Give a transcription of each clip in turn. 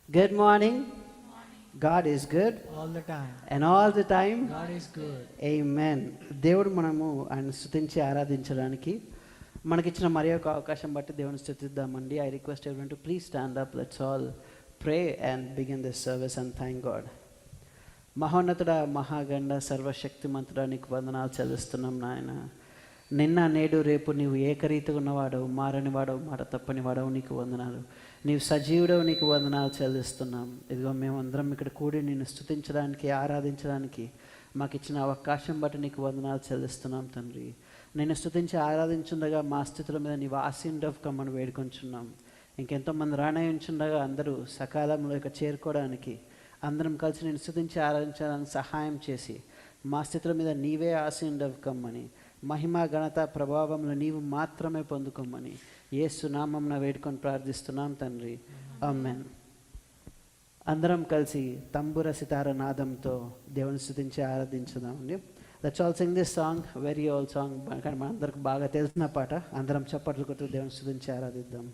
Good morning. God is good. All the time. And all the time. God is good. Amen. దేవుడు మనము ఆయన స్తుతించి ఆరాధించడానికి మనకిచ్చిన మరి ఒక అవకాశం బట్టి దేవుని స్తుతిద్దామండి. I request everyone to please stand up. Let's all pray and begin this service and thank God. మహోన్నతుడ మహాగండ సర్వశక్తిమంతుడా నీకు వందనాలు చెల్లిస్తున్నాం నాయన. నిన్న నేడు రేపు నీవు ఏకరీతిగా ఉన్నవాడవు, మారని వాడవు, మాట తప్పని వాడవు, నీకు వందనాలు. నీవు సజీవుడవు, నీకు వందనాలు చెల్లిస్తున్నాం. ఇదిగో మేమందరం ఇక్కడ కూడి నిన్ను స్తుతించడానికి ఆరాధించడానికి మాకు ఇచ్చిన అవకాశం బట్టి నీకు వందనాలు చెల్లిస్తున్నాం తండ్రి. నిన్ను స్తుతించి ఆరాధించుండగా మా స్థితుల మీద నీవు ఆశీనుడవు కమ్మని వేడుకొంచున్నాం. ఇంకెంతోమంది రానయించుండగా అందరూ సకాలంలో ఇక చేరుకోవడానికి అందరం కలిసి నేను స్తుతించి ఆరాధించడానికి సహాయం చేసి మా స్థితుల మీద నీవే ఆశీనుడవు కమ్మని, మహిమ ఘనత ప్రభావంలో నీవు మాత్రమే పొందుకోమని యేసు నామమున వేడుకొని ప్రార్థిస్తున్నాం తండ్రి. ఆమేన్. అందరం కలిసి తంబుర సితార నాదంతో దేవుని స్తుతించి ఆరాధించుదామండి. Let's all sing this song, very old song, కానీ మనందరికి బాగా తెలిసిన పాట. అందరం చప్పట్లు కొడుతూ దేవుని స్తుతించి ఆరాధిద్దాం.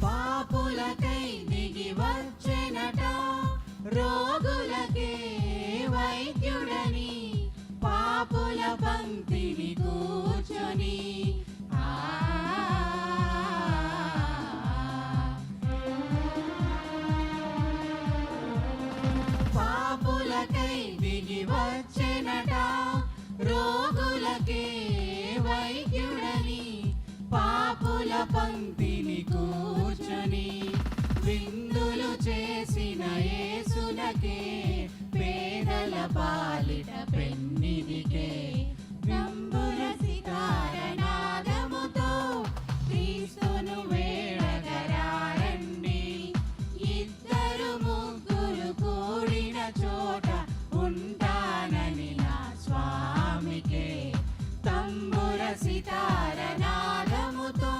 పాపులకై దిగి వచ్చెనట, రోగులకే వైద్యుడని, పాపుల పంక్తిని కూర్చొని పాపులకై దిగి వచ్చెనట, రోగులకే వైద్యుడని, పాపుల పంక్తిని కూర్చొని, విందులు చేసిన యేసునకే, పేదల పాలిట పెన్నిదికే, తంబుర సితార నాదముతో క్రీస్తును వేడగరారండి. ఇద్దరు ముగ్గురు కూడిన చోట ఉంటానని నా స్వామికే, తంబుర సితార నాదముతో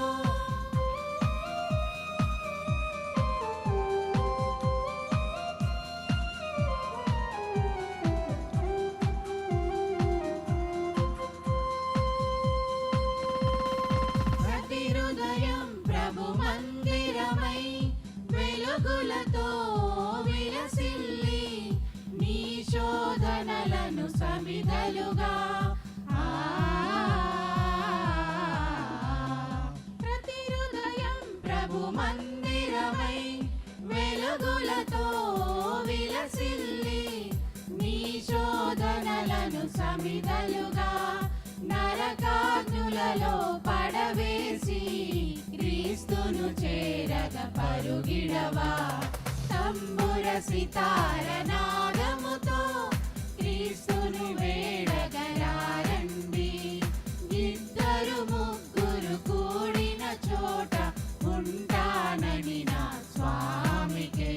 ప్రతి హృదయం ప్రభు మందిరమై వెలుగులతో విలసిల్లి, నీ శోధనలను సమిధలుగా ప్రతి హృదయం ప్రభు మందిరమై వెలుగులతో విలసిల్లి, నీ శోధనలను సమిధలుగా నరకాగ్నులలో పడవేసి, క్రీస్తును చేరగ పరుగిడవా, తంబుర సితార నాదముతో క్రీస్తును వేడగరారండి. ఇద్దరు ముగ్గురు కూడిన చోట ఉంటానని నా స్వామికే,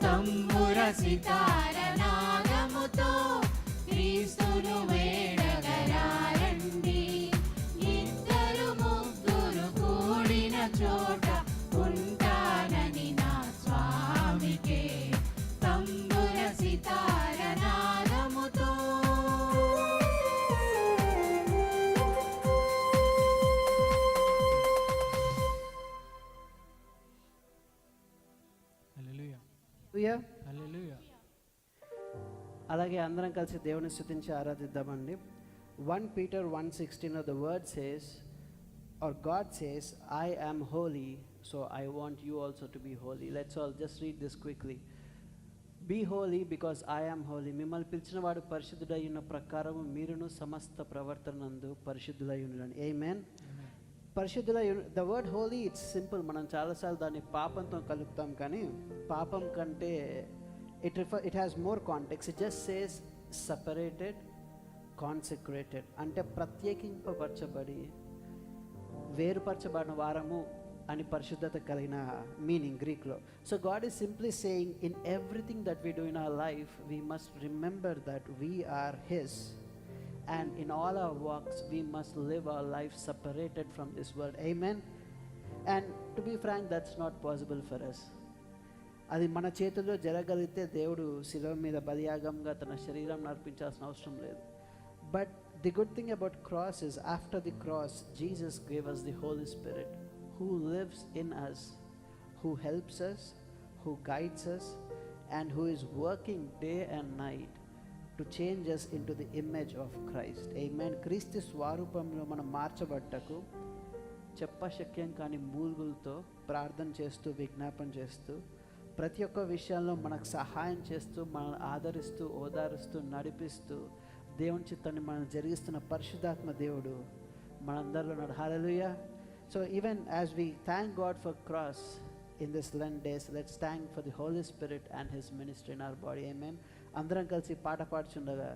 తంబుర సితార నాదముతో క్రీస్తును వేడగరారండి. ఇద్దరు ముగ్గురు కూడిన చోట ఉంటానని నా స్వామికే, తంబుర సితార నాదముతో హల్లెలూయా. అలాగే అందరం కలిసి దేవుని స్తుతించి ఆరాధిద్దామండి. 1 Peter 1:16 the word says, or God says, I am holy, so I want you also to be holy. Let's all just read this quickly. Be holy because I am holy. మిమ్మల్ని పిలిచిన వాడు పరిశుద్ధుడై ఉన్న ప్రకారం మీరును సమస్త ప్రవర్తనందు పరిశుద్ధులై ఉండండి. ఆమేన్. పరిశుద్ధులై the word holy it's simple. మనం చాలాసార్లు దాన్ని పాపంతో కలుపుతాం, కానీ పాపం కంటే it has more context. It just says separated, consecrated, అంటే ప్రత్యేకింపబరచబడి వేరుపరచబడిన వారము అని పరిశుద్ధత కలిగిన మీనింగ్ గ్రీక్లో. So God is simply saying in everything that we do in our life we must remember that we are his, and in all our walks we must live our life separated from this world. Amen. And to be frank, that's not possible for us. అది మన చేతుల్లో జరగలిగితే దేవుడు శిలువ మీద బలియాగంగా తన శరీరం అర్పించాల్సిన అవసరం లేదు. But the good thing about cross is after the cross Jesus gave us the Holy Spirit who lives in us, who helps us, who guides us, and who is working day and night to change us into the image of Christ. Amen. క్రీస్తు స్వరూపంలో మనం మార్చబడ్డకు చెప్పశక్యం కాని మూలుగులతో ప్రార్థన చేస్తూ విజ్ఞాపన చేస్తూ ప్రతి ఒక్క విషయంలో మనకు సహాయం చేస్తూ మనల్ని ఆదరిస్తూ ఓదారుస్తూ నడిపిస్తూ దేవుని చిత్తాన్ని మనం జరిగిస్తున్న పరిశుద్ధాత్మ దేవుడు మనందరిలో ఉన్నాడు. Hallelujah. So even as we thank God for cross in this Lent days, let's thank for the Holy Spirit and His ministry in our body. Amen. అందరం కలిసి పాట పాడుచుండగా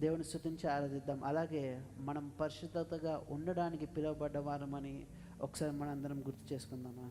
దేవుని స్తుతించి ఆరాధిద్దాం. అలాగే మనం పరిశుద్ధతగా ఉండడానికి పిలువబడ్డ వారమని ఒకసారి మనం అందరం గుర్తు చేసుకుందామా.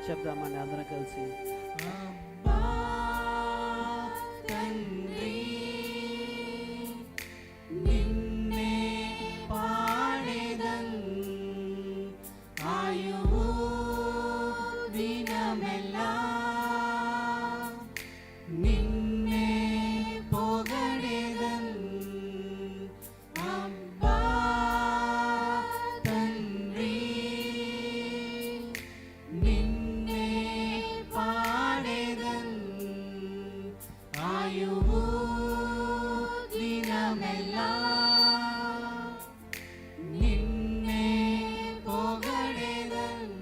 చెప్దామని అందరం కలిసి. అబ్బా తండ్రి నిన్నే పాడెదన్ ఆయువు దినమెల్లా నిన్నే పొగడెదన్. అబ్బా తండ్రి నిన్నే పాడెదన్ ఆయువు దినమెల్లా నిన్నే పొగడెదన్.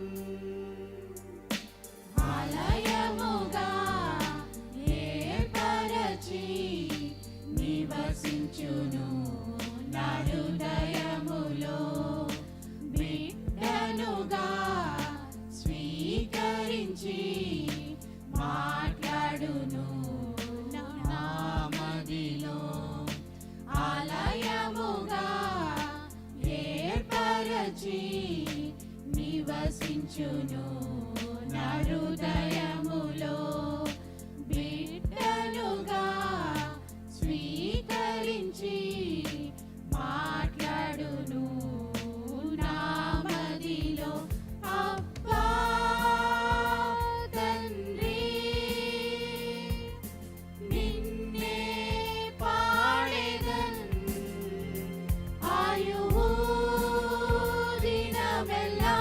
ఆలయముగా ఏర్పరచి నివసించును నా హృదయములో బిడ్డనుగా స్వీకరించి మాట్లాడును నా మదిలో. ఆలయముగా ఏర్పరచి నివసించును నా హృదయములో బిడ్డనుగా స్వీకరించి మాట్లాడును నా మదిలో. అబ్బా తండ్రి నిన్నే పాడెదన్ ఆయువు దినమెల్లా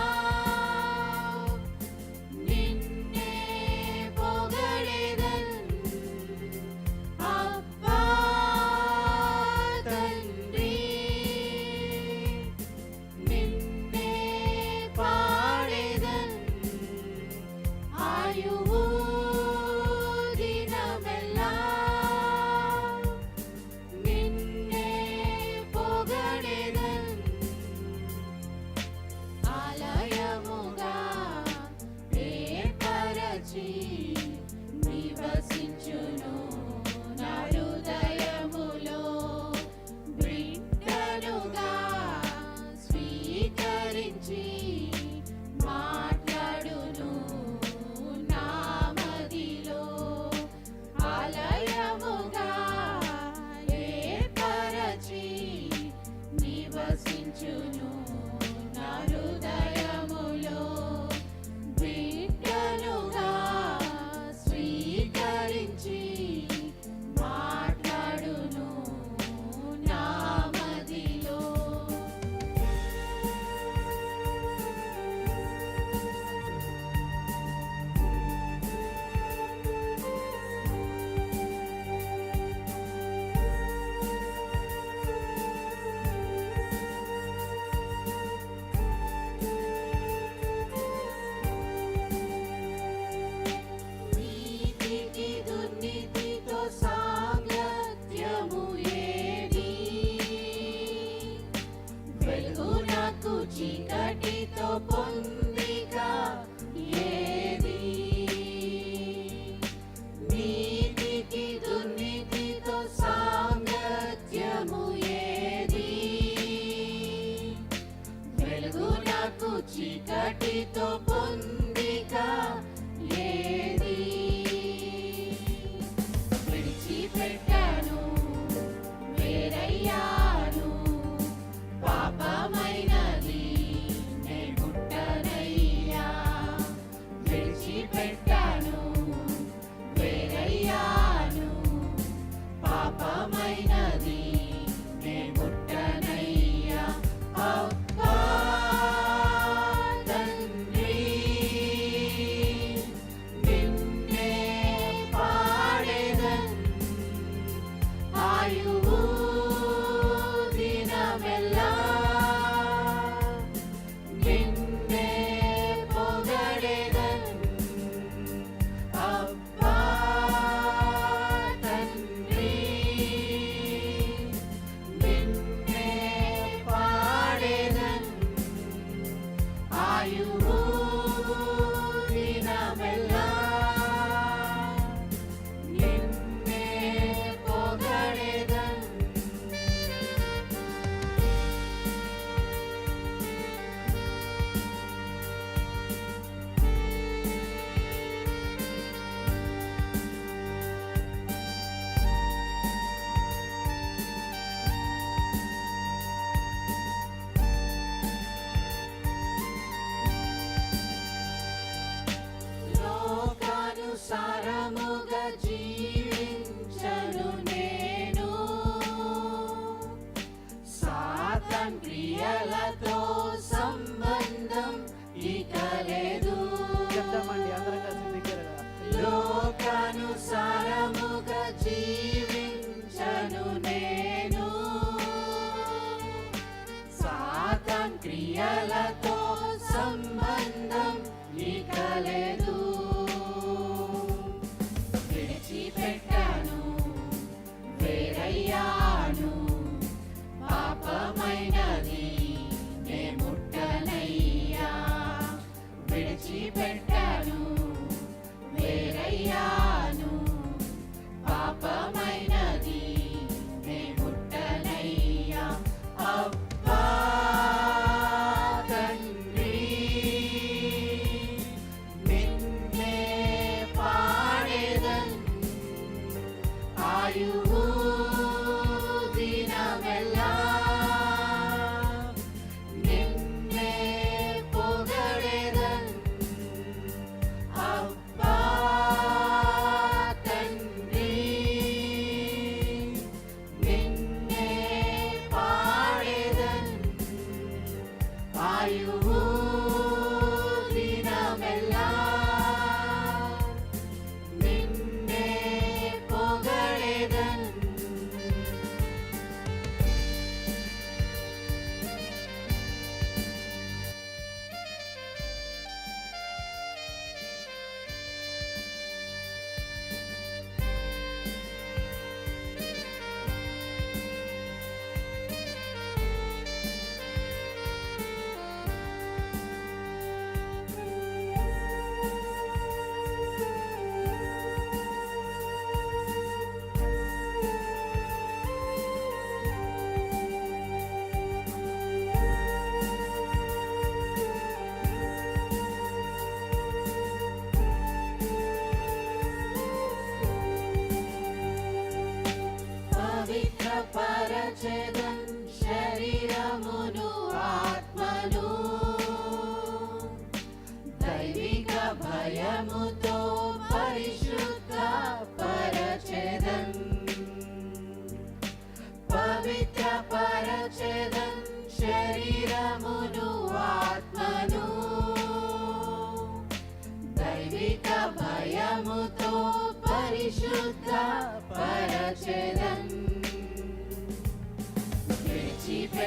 ఉంచును నా హృదయములో బిడ్డనుగా స్వీకరించి మాట్లాడును నా మదిలో. నీతికి దుర్నీతితో సాంగత్యము ఏది? వెలుగునకు చీకటితో పొందిక ఏది? నీతికి దుర్నీతితో సాంగత్యము ఏది? వెలుగునకు చీకటితో పొందిక ఏది? విడిచిపెట్టను వేరయ్యాను పాపమైనది నే ముట్టనయ్యా. విడిచిపెట్టను వేరయ్యాను పాపమైనది నే ముట్టనయ్యా. అబ్బా తండ్రి నిన్నే పాడెదన్ ఆయువు దినమెల్లా. నిన్నే పొగడెదన్ అబ్బా తండ్రి నిన్నే పాడెదన్ ఆయువు దినమెల్లా. నిన్నే పొగడెదన్. లోకానుసారముగా జీవించను నేను. సాతాన్ క్రియలతో సంబంధం ఇక లేదు. చెప్తామండి అందరం కలిసి దగ్గరగా. లోకానుసారముగా జీవించను నేను. సాతాన్ క్రియలతో సంబంధం ఇక లేదు. విడిచిపెట్టను వేరయ్యాను పాపమైనది నే ముట్టనయ్యా. విడిచిపెట్టను వేరయ్యాను పాపమైనది నే ముట్టనయ్యా. అబ్బా తండ్రి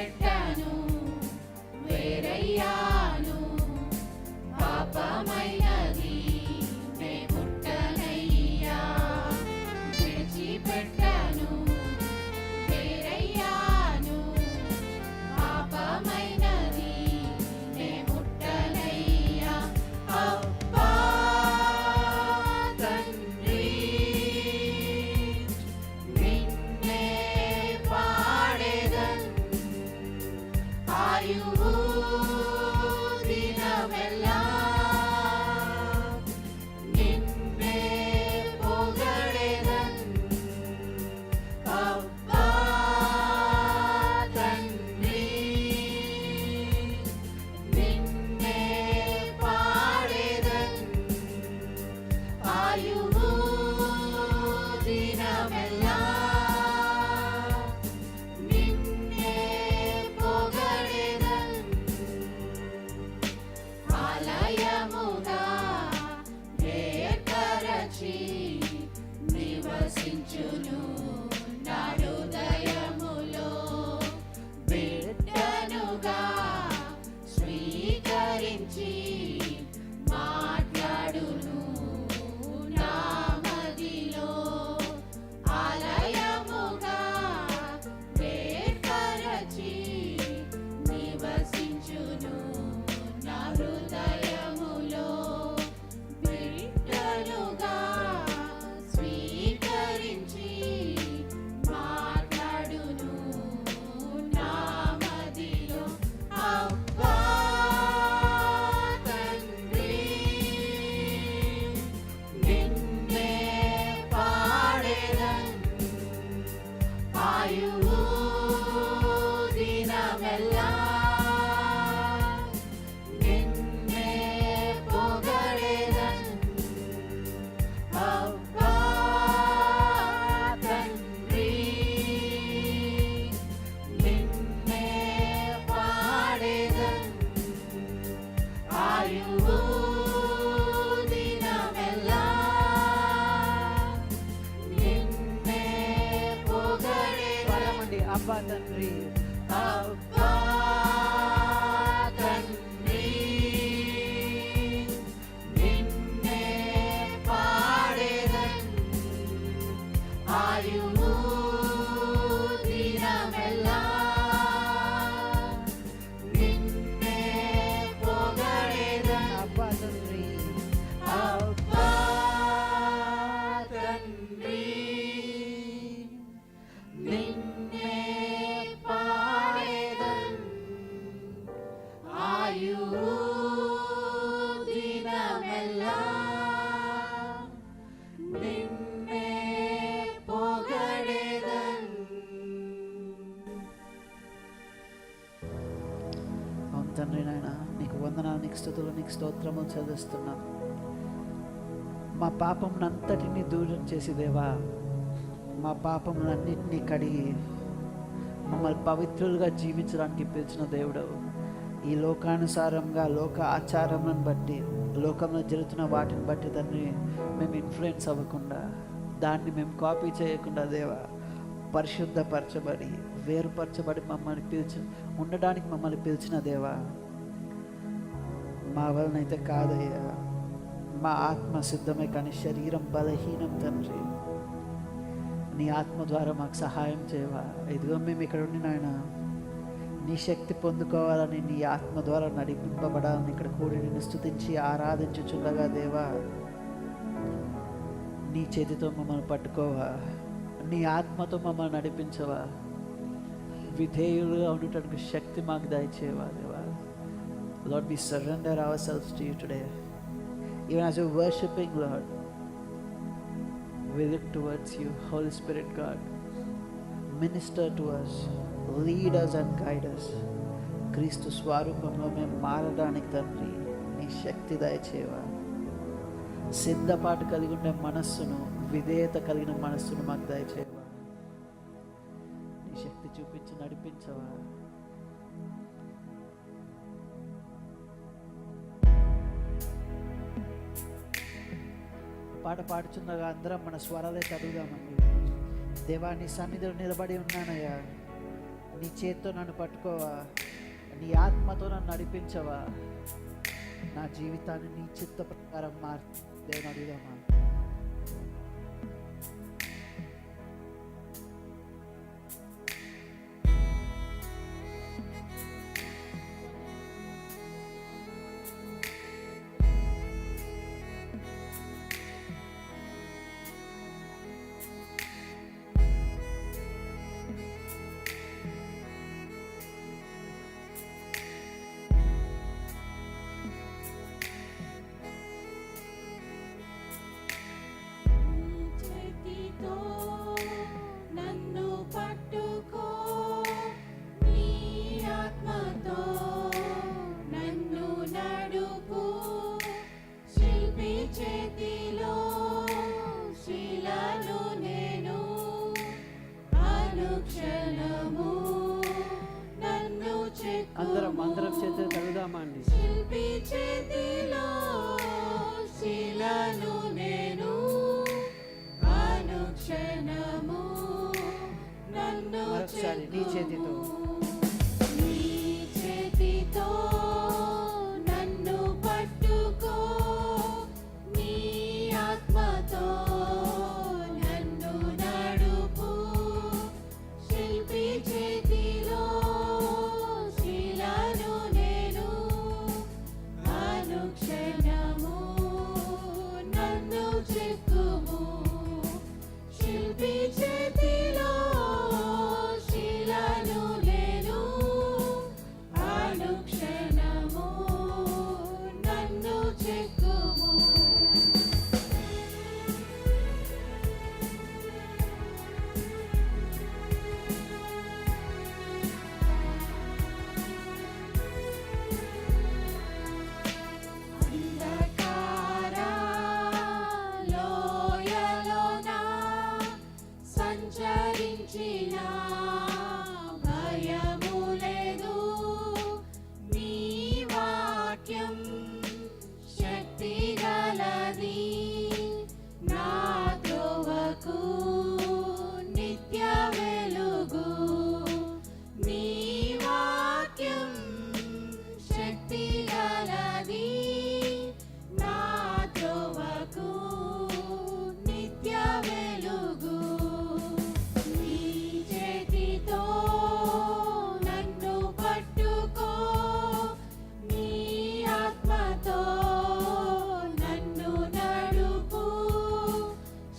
విడిచిపెట్టాను, వేరయ్యాను. పాపమైనది నే ముట్టనయ్యా. విడిచిపెట్టాను, వేరయ్యాను. పాపమైనది నే ముట్టనయ్యా. అబ్బా తండ్రి, నిన్నే పాడేదన్ ఆయువు దినమెల్లా. నిన్నే పొగడేదన్. అబ్బా తండ్రి, నిన్నే పాడేదన్ ఆయువు దినమెల్లా. నిన్నే పొగడేదన్. ఆలయముగా ఏర్పరచి నివసించును నా హృదయములో. బిడ్డనుగా స్వీకరించి మాట్లాడును నా మదిలో. ఆలయముగా ఏర్పరచి నివసించును నా హృదయములో. బిడ్డనుగా స్వీకరించి మాట్లాడును నా మదిలో. అబ్బా తండ్రి, నిన్నే పాడేదన్ ఆయువు దినమెల్లా. నిన్నే పొగడేదన్. అబ్బా తండ్రి, నిన్నే పాడేదన్ ఆయువు దినమెల్లా. నిన్నే పొగడేదన్. పరమండి అబ్బా తండ్రి. అబ్బా తండ్రి, నిన్నే పాడేదన్ ఆయువు దినమెల్లా. నిన్నే పొగడేదన్. అబ్బా తండ్రి. అబ్బా తండ్రి, నిన్నే పాడేదన్ ఆయువు దినమెల్లా. నిన్నే పొగడేదన్. అవును తండ్రి నాయన, నీకు వందనాలు, నీకు స్తుతులు, నీకు స్తోత్రము చెల్లిస్తున్నాను. మా పాపమునంతటిని దూరం చేసి దేవా, మా పాపములన్నింటినీ కడిగి మమ్మల్ని పవిత్రులుగా జీవించడానికి పిలిచిన దేవుడవు. ఈ లోకానుసారంగా లోక ఆచారములను బట్టి, లోకంలో జరుగుతున్న వాటిని బట్టి తండ్రి మేము ఇన్ఫ్లుయెన్స్ అవ్వకుండా, దాన్ని మేము కాపీ చేయకుండా దేవా, పరిశుద్ధపరచబడి వేరుపరచబడి మమ్మల్ని ఉండడానికి మమ్మల్ని పిలిచిన దేవా. మా వలనైతే కాదయ్యా, మా ఆత్మ సిద్ధమే కానీ శరీరం బలహీనం తండ్రి. నీ ఆత్మ ద్వారా మాకు సహాయం చేయవా. ఇదిగో మేము ఇక్కడ ఉండి నాయన నీ శక్తి పొందుకోవాలని, నీ ఆత్మ ద్వారా నడిపింపబడాలని ఇక్కడ కూడి నిన్ను స్తుతించి ఆరాధించుచుండగా దేవా, నీ చేతితో మమ్మల్ని పట్టుకోవా, నీ ఆత్మతో మమ్మల్ని నడిపించవా, విధేయులుగా ఉండటానికి శక్తి మాకు దయచేవా దేవా. Lord, we surrender ourselves to you today. Even as we're worshiping, Lord, we look towards you. Holy Spirit God, minister to us, lead us and guide us. క్రీస్తు స్వరూపంలో మేము మారడానికి తండ్రి నీ శక్తి దయచేవా. సిద్ధపాటు కలిగి ఉండే మనస్సును, విధేయత కలిగిన మనస్సును మాకు దయచేవా. నీ శక్తి చూపించి నడిపించవా. పాట పాడుచున్నగా అందరం మన స్వరాలే చదువుదామండి. దేవా నీ సన్నిధిలో నిలబడి ఉన్నానయ్యా, నీ చేత్తో నన్ను పట్టుకోవా, నీ ఆత్మతో నన్ను నడిపించవా, నా జీవితాన్ని నీ చిత్త ప్రకారం మార్చి దేవుని అడుగుదామా. చేతితో నన్ను పట్టుకో, నీ ఆత్మతో నన్ను నడుపు, శిల్పి చేతిలో శిలను నేను, అనుక్షణము నన్ను అందరం చెక్కుము. చేతులు తగుదామా అండి. శిల్పి చేతిలో శిలను నేను, అనుక్షణము నన్ను మరొకసారి నీ చేతితో. నీ చేతితో నన్ను పట్టుకో, నీ ఆత్మతో నన్ను నడుపు, శిల్పి చేతిలో శిలను నేను, అనుక్షణము నన్ను చెక్కుము. శిల్పి చేతిలో శిలను నేను, అనుక్షణము నన్ను చెక్కుము. అంధకార లోయలోన సంచరించిన భయము లేదు, నీ వాక్యం శక్తి గలది, నా త్రోవకు నిత్య వెలుగు, నీ వాక్యం శక్తి గలది, నా త్రోవకు నిత్య వెలుగు. నీ చేతితో నన్ను పట్టుకో, నీ ఆత్మతో నన్ను నడుపు,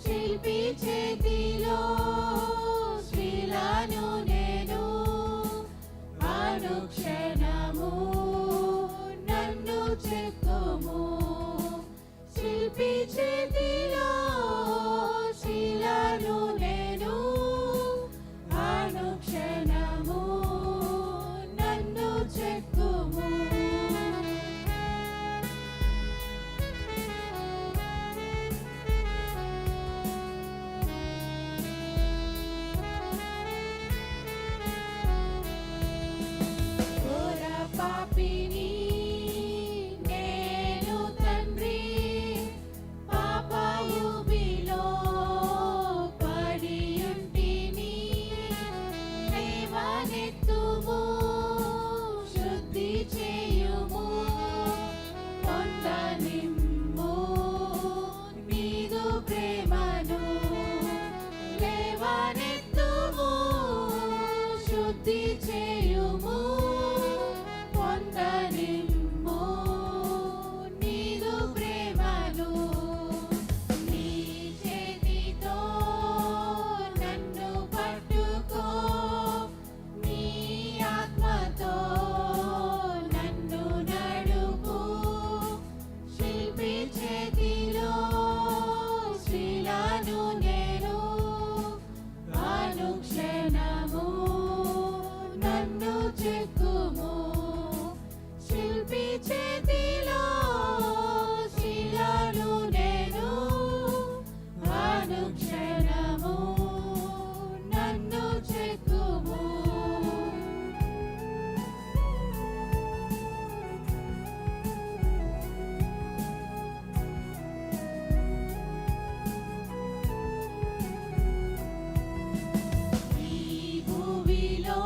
శిల్పి చేతిలో శిలను నేను, అనుక్షణము నన్ను చెక్కుము. శిల్పి చేతిలో శిలను నేను, అనుక్షణము నన్ను చెక్కుము. ఘోర పాపిని నేను తండ్రి, పాపయూబిలో పడియుంటిని, లేవనెత్తుము, శుద్ధి చేయుము, పొందనిమ్ము నీదు ప్రేమను, లేవనెత్తుము, శుద్ధి చేయుము, పొందనిమ్ము నీదు ప్రేమను. నీ చేతితో నన్ను పట్టుకో, నీ ఆత్మతో నన్ను నడుపు, శిల్పి చేతిలో శిలను నేను, అనుక్షణము నన్ను చెక్కుము. శిల్పి చేతిలో శిలను నేను, అనుక్షణము నన్ను చెక్కుము. ఈ భూమిలో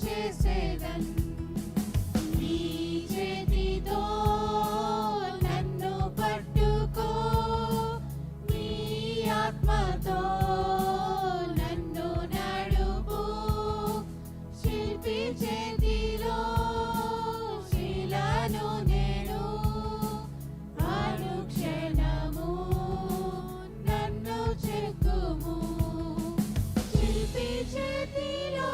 చేసేదన్ నీ చేతితో నన్ను పట్టుకో నీ ఆత్మతో నన్ను నడుపు శిల్పి చేతిలో శిలను నేను అనుక్షణము నన్ను చెక్కుము శిల్పి చేతిలో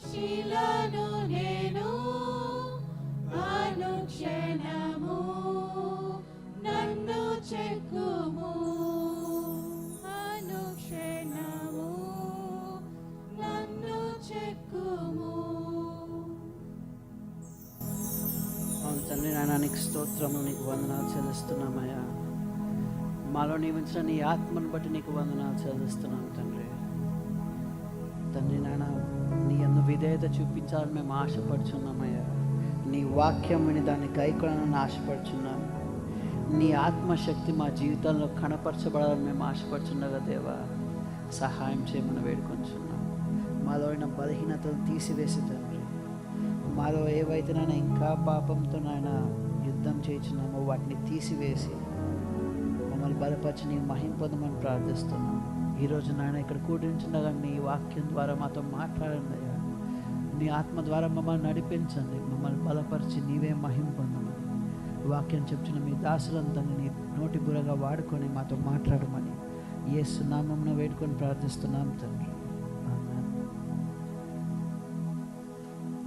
శిలను నేను అనుక్షణము నన్ను చెక్కుము అనుక్షణము నన్ను చెక్కుము. అవును తండ్రి నాయన, నీకు స్తోత్రములు, నీకు వందనాలు చెల్లిస్తున్నామయ్యా. మాలో నియమించిన నీ ఆత్మను బట్టి నీకు వందనాలు చెల్లిస్తున్నాం తండ్రి. తండ్రి నాయన, నీ యందు విధేయత చూపించాలని మేము ఆశపడుచున్నామయ్యా. నీ వాక్యం విని దాన్ని గైకొనాలని ఆశపడుచున్నాం. నీ ఆత్మశక్తి మా జీవితంలో కనపరచబడాలని మేము ఆశపడుచున్నగా దేవా, సహాయం చేయమని వేడుకొంచున్నాం. మాలో ఉన్న బలహీనతలు తీసివేసి తండ్రి, మాలో ఏవైతేనైనా ఇంకా పాపంతో నాయన యుద్ధం చేయించున్నామో వాటిని తీసివేసి మమ్మల్ని బలపరిచి నీ మహిమ పొందమని ప్రార్థిస్తున్నాం. ఈరోజు నాయన ఇక్కడ కూడించుండగా నీ వాక్యం ద్వారా మాతో మాట్లాడండి అయ్యా. నీ ఆత్మ ద్వారా మమ్మల్ని నడిపించండి, మమ్మల్ని బలపరిచి నీవే మహిమ పొందమని వాక్యం చెప్తున్న మీ దాసులందరినీ నీ నోటి బురగా వాడుకొని మాతో మాట్లాడమని యేసు నామమున వేడుకొని ప్రార్థిస్తున్నాం తండ్రి. ఆమేన్.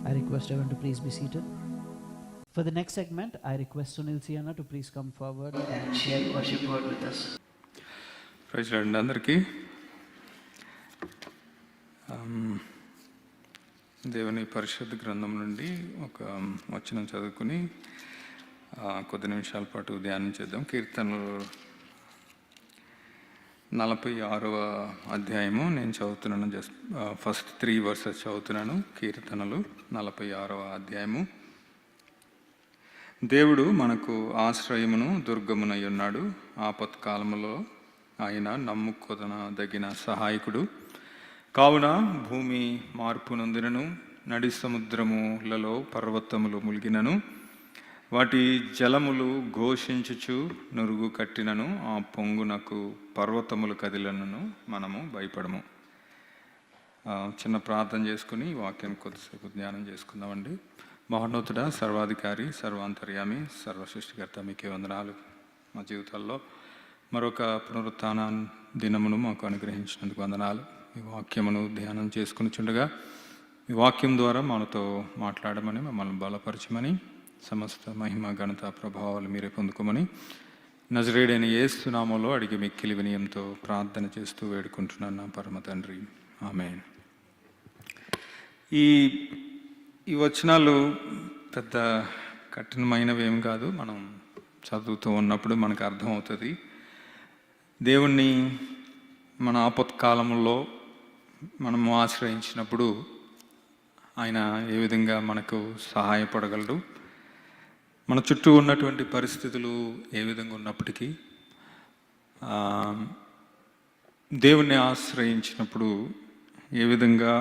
I request everyone to please be seated. For the next segment, I request Sunil Siana to please come forward and share worship word with us. Praise lord అందరికీ. దేవుని పరిశుద్ధ గ్రంథం నుండి ఒక వచనం చదువుకుని కొద్ది నిమిషాల పాటు ధ్యానం చేద్దాం. కీర్తనలు 46వ అధ్యాయము నేను చదువుతున్నాను. జస్ట్ ఫస్ట్ 3 వర్సెస్ చదువుతున్నాను. కీర్తనలు 46వ అధ్యాయము. దేవుడు మనకు ఆశ్రయమును దుర్గమునై ఉన్నాడు. ఆపత్కాలములో ఆయన నమ్ముకొనదగిన సహాయకుడు. కావున భూమి మార్పు నొందినను, నడి సముద్రములలో పర్వతములు ములిగినను, వాటి జలములు ఘోషించుచు నురుగు కట్టినను, ఆ పొంగునకు పర్వతములు కదిలనను మనము భయపడము. చిన్న ప్రార్థన చేసుకుని వాక్యం కొద్దిసేపు ధ్యానం చేసుకుందామండి. మహోన్నతుడా, సర్వాధికారి, సర్వాంతర్యామి, సర్వసృష్టికర్త, మీకే వందనాలు. మా జీవితాల్లో మరొక పునరుత్థాన దినమును మాకు అనుగ్రహించినందుకు వందనాలు. ఈ వాక్యమును ధ్యానం చేసుకుని చుండగా ఈ వాక్యం ద్వారా మనతో మాట్లాడమని, మమ్మల్ని బలపరచమని, సమస్త మహిమ ఘనత ప్రభావాలు మీరే పొందుకోమని నజరేయుడైన యేసు నామములో అడిగి మిక్కిలి వినయంతో ప్రార్థన చేస్తూ వేడుకుంటున్నాను నా పరమ తండ్రి. ఆమేన్. ఈ వచనాలు పెద్ద కఠినమైనవి ఏం కాదు. మనం చదువుతూ ఉన్నప్పుడు మనకు అర్థమవుతుంది. దేవుణ్ణి మన ఆపత్కాలంలో మనము ఆశ్రయించినప్పుడు ఆయన ఏ విధంగా మనకు సహాయపడగలడు. మన చుట్టూ ఉన్నటువంటి పరిస్థితులు ఏ విధంగా ఉన్నప్పటికీ దేవుణ్ణి ఆశ్రయించినప్పుడు ఏ విధంగా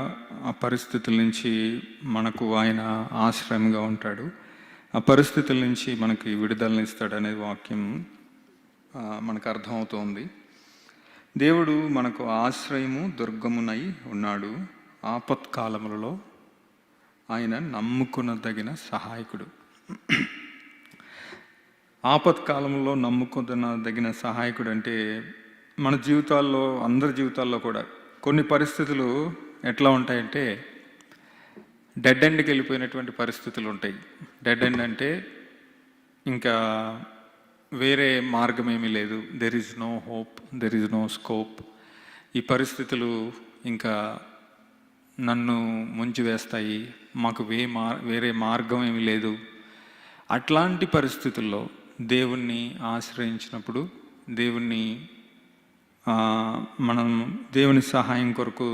ఆ పరిస్థితుల నుంచి మనకు ఆయన ఆశ్రయంగా ఉంటాడు, ఆ పరిస్థితుల నుంచి మనకి విడుదలని ఇస్తాడు అనే వాక్యం మనకు అర్థమవుతోంది. దేవుడు మనకు ఆశ్రయము దుర్గమునై ఉన్నాడు. ఆపత్కాలములలో ఆయన నమ్ముకొనదగిన సహాయకుడు. ఆపత్కాలంలో నమ్ముకొనదగిన సహాయకుడు అంటే మన జీవితాల్లో, అందరి జీవితాల్లో కూడా కొన్ని పరిస్థితులు ఎట్లా ఉంటాయంటే డెడ్ ఎండ్కి వెళ్ళిపోయినటువంటి పరిస్థితులు ఉంటాయి. డెడ్ ఎండ్ అంటే ఇంకా వేరే మార్గం ఏమీ లేదు. There is no hope, there is no scope. ఈ పరిస్థితులు ఇంకా నన్ను ముంచివేస్తాయి, మాకు వేరే మార్గం ఏమీ లేదు. అట్లాంటి పరిస్థితుల్లో దేవుణ్ణి ఆశ్రయించినప్పుడు, మనం దేవుని సహాయం కొరకు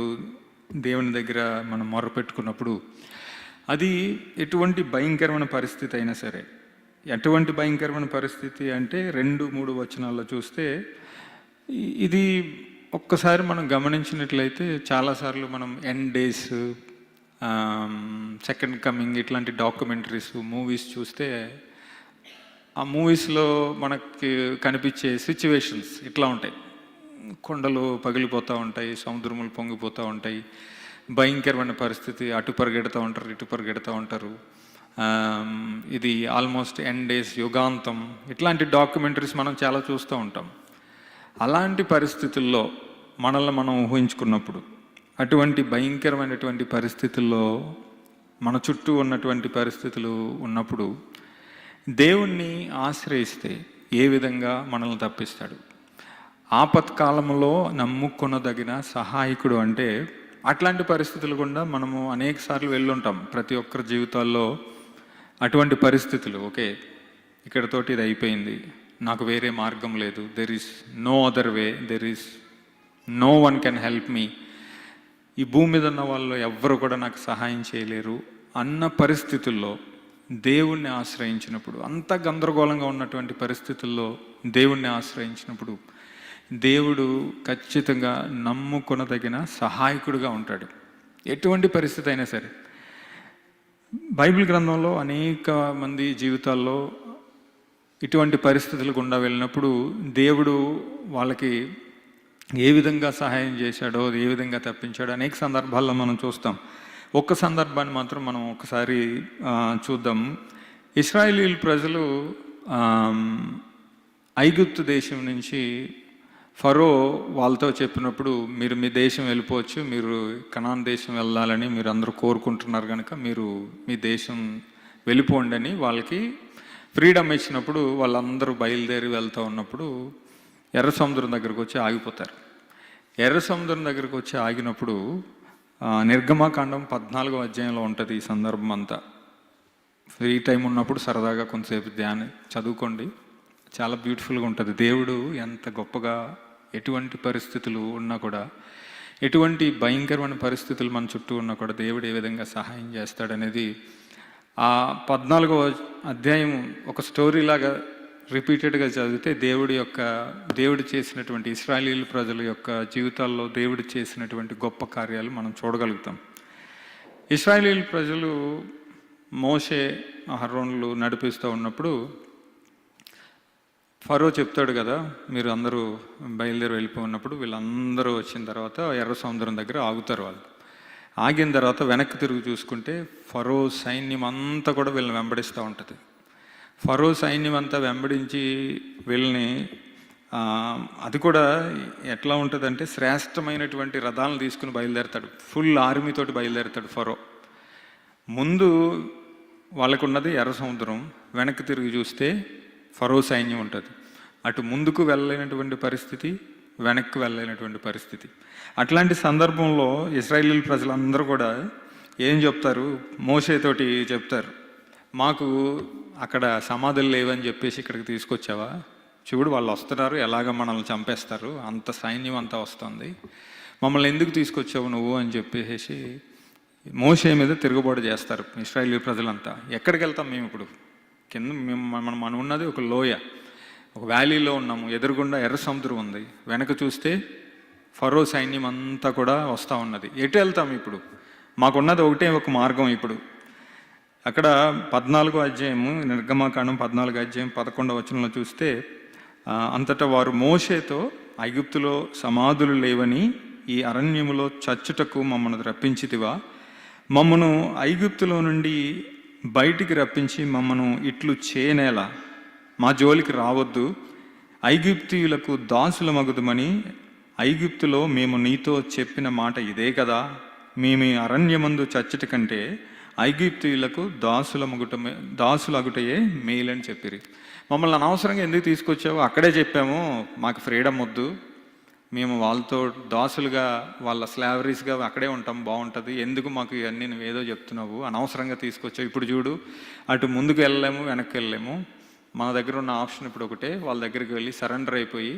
దేవుని దగ్గర మనం మొరపెట్టుకున్నప్పుడు, అది ఎటువంటి భయంకరమైన పరిస్థితి అయినా సరే, ఎటువంటి భయంకరమైన పరిస్థితి అంటే 2-3 వచనాల్లో చూస్తే ఇది ఒక్కసారి మనం గమనించినట్లయితే చాలాసార్లు మనం ఎండ్ డేస్ సెకండ్ కమింగ్ ఇట్లాంటి డాక్యుమెంటరీస్, మూవీస్ చూస్తే ఆ మూవీస్లో మనకి కనిపించే సిచ్యువేషన్స్ ఇట్లా ఉంటాయి. కొండలు పగిలిపోతూ ఉంటాయి, సముద్రములు పొంగిపోతూ ఉంటాయి, భయంకరమైన పరిస్థితి, అటు పరిగెడుతూ ఉంటారు, ఇటు పరిగెడుతూ ఉంటారు. ఇది ఆల్మోస్ట్ ఎండ్ డేస్, యుగాంతం, ఇట్లాంటి డాక్యుమెంటరీస్ మనం చాలా చూస్తూ ఉంటాం. అలాంటి పరిస్థితుల్లో మనల్ని మనం ఊహించుకున్నప్పుడు, అటువంటి భయంకరమైనటువంటి పరిస్థితుల్లో మన చుట్టూ ఉన్నటువంటి పరిస్థితులు ఉన్నప్పుడు దేవుణ్ణి ఆశ్రయిస్తే ఏ విధంగా మనల్ని తప్పిస్తాడు? ఆపత్కాలంలో నమ్ముకొనదగిన సహాయకుడు అంటే అట్లాంటి పరిస్థితులు గుండా మనము అనేక సార్లు వెళ్ళుంటాం. ప్రతి ఒక్కరి జీవితాల్లో అటువంటి పరిస్థితులు, ఓకే ఇక్కడతోటి ఇది అయిపోయింది, నాకు వేరే మార్గం లేదు, there is no other way, there is no one can help me, ఈ భూమి మీద ఉన్న వాళ్ళు ఎవ్వరు కూడా నాకు సహాయం చేయలేరు అన్న పరిస్థితుల్లో దేవుణ్ణి ఆశ్రయించినప్పుడు, అంత గందరగోళంగా ఉన్నటువంటి పరిస్థితుల్లో దేవుణ్ణి ఆశ్రయించినప్పుడు దేవుడు ఖచ్చితంగా నమ్ముకొనదగిన సహాయకుడిగా ఉంటాడు, ఎటువంటి పరిస్థితి అయినా సరే. బైబిల్ గ్రంథంలో అనేక మంది జీవితాల్లో ఇటువంటి పరిస్థితులు గుండా వెళ్ళినప్పుడు దేవుడు వాళ్ళకి ఏ విధంగా సహాయం చేశాడో, ఏ విధంగా తప్పించాడో అనేక సందర్భాల్లో మనం చూస్తాం. ఒక్క సందర్భాన్ని మాత్రం మనం ఒకసారి చూద్దాం. ఇశ్రాయేలీయుల ప్రజలు ఐగుప్తు దేశం నుంచి ఫరో వాళ్ళతో చెప్పినప్పుడు, మీరు మీ దేశం వెళ్ళిపోవచ్చు, మీరు కనాన్ దేశం వెళ్ళాలని మీరు అందరూ కోరుకుంటున్నారు కనుక మీరు మీ దేశం వెళ్ళిపోండి అని వాళ్ళకి ఫ్రీడమ్ ఇచ్చినప్పుడు వాళ్ళందరూ బయలుదేరి వెళ్తూ ఉన్నప్పుడు ఎర్ర సముద్రం దగ్గరకు వచ్చి ఆగిపోతారు. ఎర్ర సముద్రం దగ్గరకు వచ్చి ఆగినప్పుడు నిర్గమాకాండం 14వ అధ్యాయంలో ఉంటుంది ఈ సందర్భం అంతా. ఫ్రీ టైం ఉన్నప్పుడు సరదాగా కొంతసేపు చదువుకోండి, చాలా బ్యూటిఫుల్గా ఉంటుంది. దేవుడు ఎంత గొప్పగా, ఎటువంటి పరిస్థితులు ఉన్నా కూడా, ఎటువంటి భయంకరమైన పరిస్థితులు మన చుట్టూ ఉన్నా కూడా దేవుడు ఏ విధంగా సహాయం చేస్తాడనేది ఆ 14వ అధ్యాయం ఒక స్టోరీలాగా రిపీటెడ్గా చదివితే దేవుడు చేసినటువంటి ఇశ్రాయేలీయుల ప్రజల యొక్క జీవితాల్లో దేవుడు చేసినటువంటి గొప్ప కార్యాలు మనం చూడగలుగుతాం. ఇశ్రాయేలీయుల ప్రజలు మోషే, అహరోనులు నడిపిస్తూ ఉన్నప్పుడు ఫరో చెప్తాడు కదా, మీరు అందరూ బయలుదేరి వెళ్ళిపోయినప్పుడు వీళ్ళందరూ వచ్చిన తర్వాత ఎర్ర సముద్రం దగ్గర ఆగుతారు. వాళ్ళు ఆగిన తర్వాత వెనక్కి తిరిగి చూసుకుంటే ఫరో సైన్యం అంతా కూడా వీళ్ళని వెంబడిస్తూ ఉంటుంది. ఫరో సైన్యం అంతా వెంబడించి వీళ్ళని, అది కూడా ఎట్లా ఉంటుందంటే శ్రేష్టమైనటువంటి రథాలను తీసుకుని బయలుదేరతాడు, ఫుల్ ఆర్మీతోటి బయలుదేరతాడు ఫరో. ముందు వాళ్ళకున్నది ఎర్ర సముద్రం, వెనక్కి తిరిగి చూస్తే ఫరో సైన్యం ఉంటుంది. అటు ముందుకు వెళ్ళలేనటువంటి పరిస్థితి, వెనక్కి వెళ్ళలేనటువంటి పరిస్థితి. అట్లాంటి సందర్భంలో ఇశ్రాయేలీయుల ప్రజలందరూ కూడా ఏం చెప్తారు, మోషేతోటి చెప్తారు, మాకు అక్కడ సమాధులు లేవని చెప్పేసి ఇక్కడికి తీసుకొచ్చావా, చూడు వాళ్ళు వస్తున్నారు, ఎలాగ మనల్ని చంపేస్తారు, అంత సైన్యం అంతా వస్తుంది, మమ్మల్ని ఎందుకు తీసుకొచ్చావు నువ్వు అని చెప్పేసి మోషే మీద తిరుగుబాటు చేస్తారు ఇశ్రాయేలీయుల ప్రజలంతా. ఎక్కడికి వెళ్తాం మేము ఇప్పుడు? కింద మనం ఉన్నది ఒక లోయ, ఒక వ్యాలీలో ఉన్నాము, ఎదురుగుండా ఎర్ర సముద్రం ఉంది, వెనక చూస్తే ఫరో సైన్యం అంతా కూడా వస్తూ ఉన్నది, ఎటు వెళ్తాం ఇప్పుడు? మాకున్నది ఒకటే ఒక మార్గం ఇప్పుడు. అక్కడ 14వ అధ్యాయము, నిర్గమాకాండం 14వ అధ్యాయం 11వ వచనంలో చూస్తే, అంతటా వారు మోషేతో, ఐగుప్తులో సమాధులు లేవని ఈ అరణ్యములో చచ్చుటకు మమ్మల్ని రప్పించితివా, మమ్మను ఐగుప్తులో నుండి బయటికి రప్పించి మమ్మను ఇట్లు చేయనేలా, మా జోలికి రావద్దు, ఐగుప్తీయులకు దాసుల మగుదుమని ఐగుప్తులో మేము నీతో చెప్పిన మాట ఇదే కదా, మేము అరణ్యమందు చచ్చట కంటే ఐగుప్తీయులకు దాసులగుటయే మేలని చెప్పిరి. మమ్మల్ని అనవసరంగా ఎందుకు తీసుకొచ్చావు? అక్కడే చెప్పాము మాకు ఫ్రీడమ్ వద్దు, మేము వాళ్ళతో దాసులుగా, వాళ్ళ స్లావరీస్గా అక్కడే ఉంటాం, బాగుంటుంది, ఎందుకు మాకు ఇవన్నీ నువ్వు ఏదో చెప్తున్నావు, అనవసరంగా తీసుకొచ్చావు. ఇప్పుడు చూడు, అటు ముందుకు వెళ్ళలేము, వెనక్కి వెళ్ళలేము, మన దగ్గర ఉన్న ఆప్షన్ ఇప్పుడు ఒకటే, వాళ్ళ దగ్గరికి వెళ్ళి సరెండర్ అయిపోయి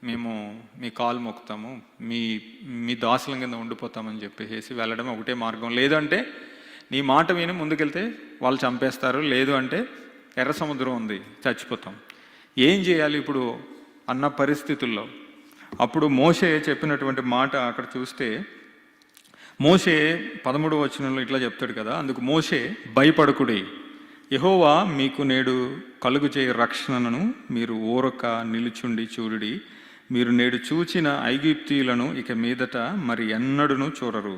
మేము మీ కాలు మొక్కుతాము, మీ దాసుల కింద ఉండిపోతామని చెప్పేసి వెళ్ళడం ఒకటే మార్గం. లేదంటే నీ మాట విని ముందుకెళ్తే వాళ్ళు చంపేస్తారు, లేదు అంటే ఎర్ర సముద్రం ఉంది, చచ్చిపోతాం. ఏం చేయాలి ఇప్పుడు అన్న పరిస్థితుల్లో అప్పుడు మోషే చెప్పినటువంటి మాట అక్కడ చూస్తే, మోషే 13వ వచనంలో ఇట్లా చెప్తాడు కదా, అందుకు మోషే భయపడకుడి, యెహోవా మీకు నేడు కలుగు చేయ రక్షణను మీరు ఊరక నిలుచుండి చూడుడి. మీరు నేడు చూచిన ఐగుప్తీయులను ఇక మీదట మరి ఎన్నడూను చూడరు.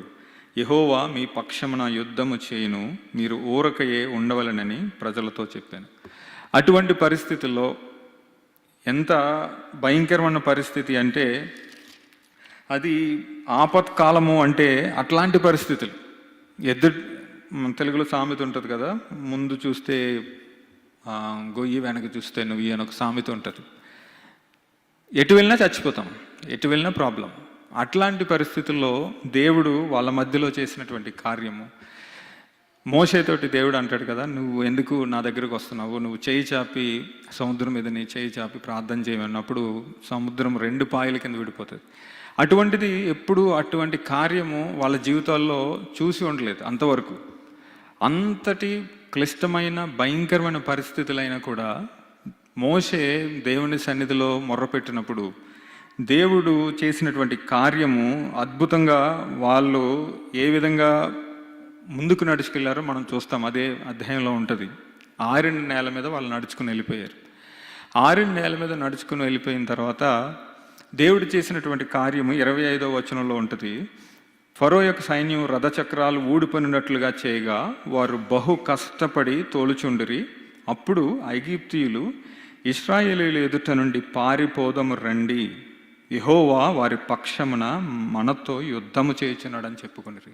యెహోవా మీ పక్షమున యుద్ధము చేయును, మీరు ఊరకయే ఉండవలెనని ప్రజలతో చెప్పాను. అటువంటి పరిస్థితుల్లో ఎంత భయంకరమైన పరిస్థితి అంటే, అది ఆపత్కాలము అంటే అట్లాంటి పరిస్థితులు. తెలుగులో సామెత ఉంటుంది కదా, ముందు చూస్తే గొయ్యి వెనక చూస్తే నువ్వు అని ఒక సామెత ఉంటుంది. ఎటు వెళ్ళినా చచ్చిపోతాం, ఎటు వెళ్ళినా ప్రాబ్లం. అట్లాంటి పరిస్థితుల్లో దేవుడు వాళ్ళ మధ్యలో చేసినటువంటి కార్యము, మోషేతోటి దేవుడు అంటాడు కదా, నువ్వు ఎందుకు నా దగ్గరకు వస్తున్నావు, నువ్వు చేయి చాపి సముద్రం మీద నీ చేయి చాపి ప్రార్థన చేయమన్నప్పుడు సముద్రం 2 పాయల కింద విడిపోతుంది. అటువంటిది ఎప్పుడు అటువంటి కార్యము వాళ్ళ జీవితాల్లో చూసి ఉండలేదు అంతవరకు. అంతటి క్లిష్టమైన భయంకరమైన పరిస్థితులైనా కూడా మోషే దేవుని సన్నిధిలో మొర్రపెట్టినప్పుడు దేవుడు చేసినటువంటి కార్యము అద్భుతంగా వాళ్ళు ఏ విధంగా ముందుకు నడుచుకెళ్లారో మనం చూస్తాం. అదే అధ్యాయంలో ఉంటుంది. ఆరిన నేల మీద వాళ్ళు నడుచుకుని వెళ్ళిపోయారు. ఆరిన నేల మీద నడుచుకుని వెళ్ళిపోయిన తర్వాత దేవుడు చేసినటువంటి కార్యము 25వ వచనంలో ఉంటుంది. ఫరో యొక్క సైన్యం రథచక్రాలు ఊడిపోయినట్లుగా చేయగా వారు బహు కష్టపడి తోలుచుండిరి. అప్పుడు ఐగుప్తీయులు ఇశ్రాయేలీయుల ఎదుట నుండి పారిపోదము రండి, యెహోవా వారి పక్షమున మనతో యుద్ధము చేయుచున్నాడని చెప్పుకునిరి.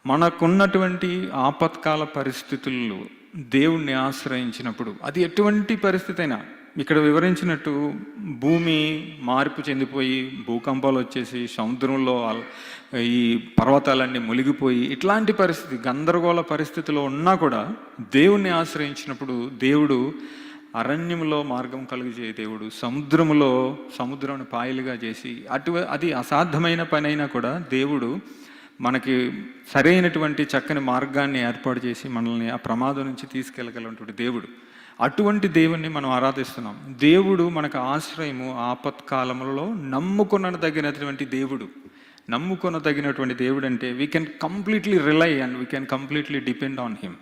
మనకున్నటువంటి ఆపత్కాల పరిస్థితుల్లో దేవుణ్ణి ఆశ్రయించినప్పుడు, అది ఎటువంటి పరిస్థితి అయినా, ఇక్కడ వివరించినట్టు భూమి మార్పు చెందిపోయి భూకంపాలు వచ్చేసి సముద్రంలో ఈ పర్వతాలన్నీ మునిగిపోయి ఇట్లాంటి పరిస్థితి గందరగోళ పరిస్థితిలో ఉన్నా కూడా దేవుణ్ణి ఆశ్రయించినప్పుడు దేవుడు అరణ్యంలో మార్గం కలుగజేయ దేవుడు, సముద్రాన్ని పాయలుగా చేసి అది అసాధ్యమైన పని అయినా కూడా దేవుడు మనకి సరైనటువంటి చక్కని మార్గాన్ని ఏర్పాటు చేసి మనల్ని ఆ ప్రమాదం నుంచి తీసుకెళ్ళగలిగినటువంటి దేవుడు. అటువంటి దేవుణ్ణి మనం ఆరాధిస్తున్నాం. దేవుడు మనకు ఆశ్రయము ఆపత్కాలంలో నమ్ముకొనదగినటువంటి దేవుడు. నమ్ముకొనదగినటువంటి దేవుడు అంటే we can completely rely and we can completely depend on him.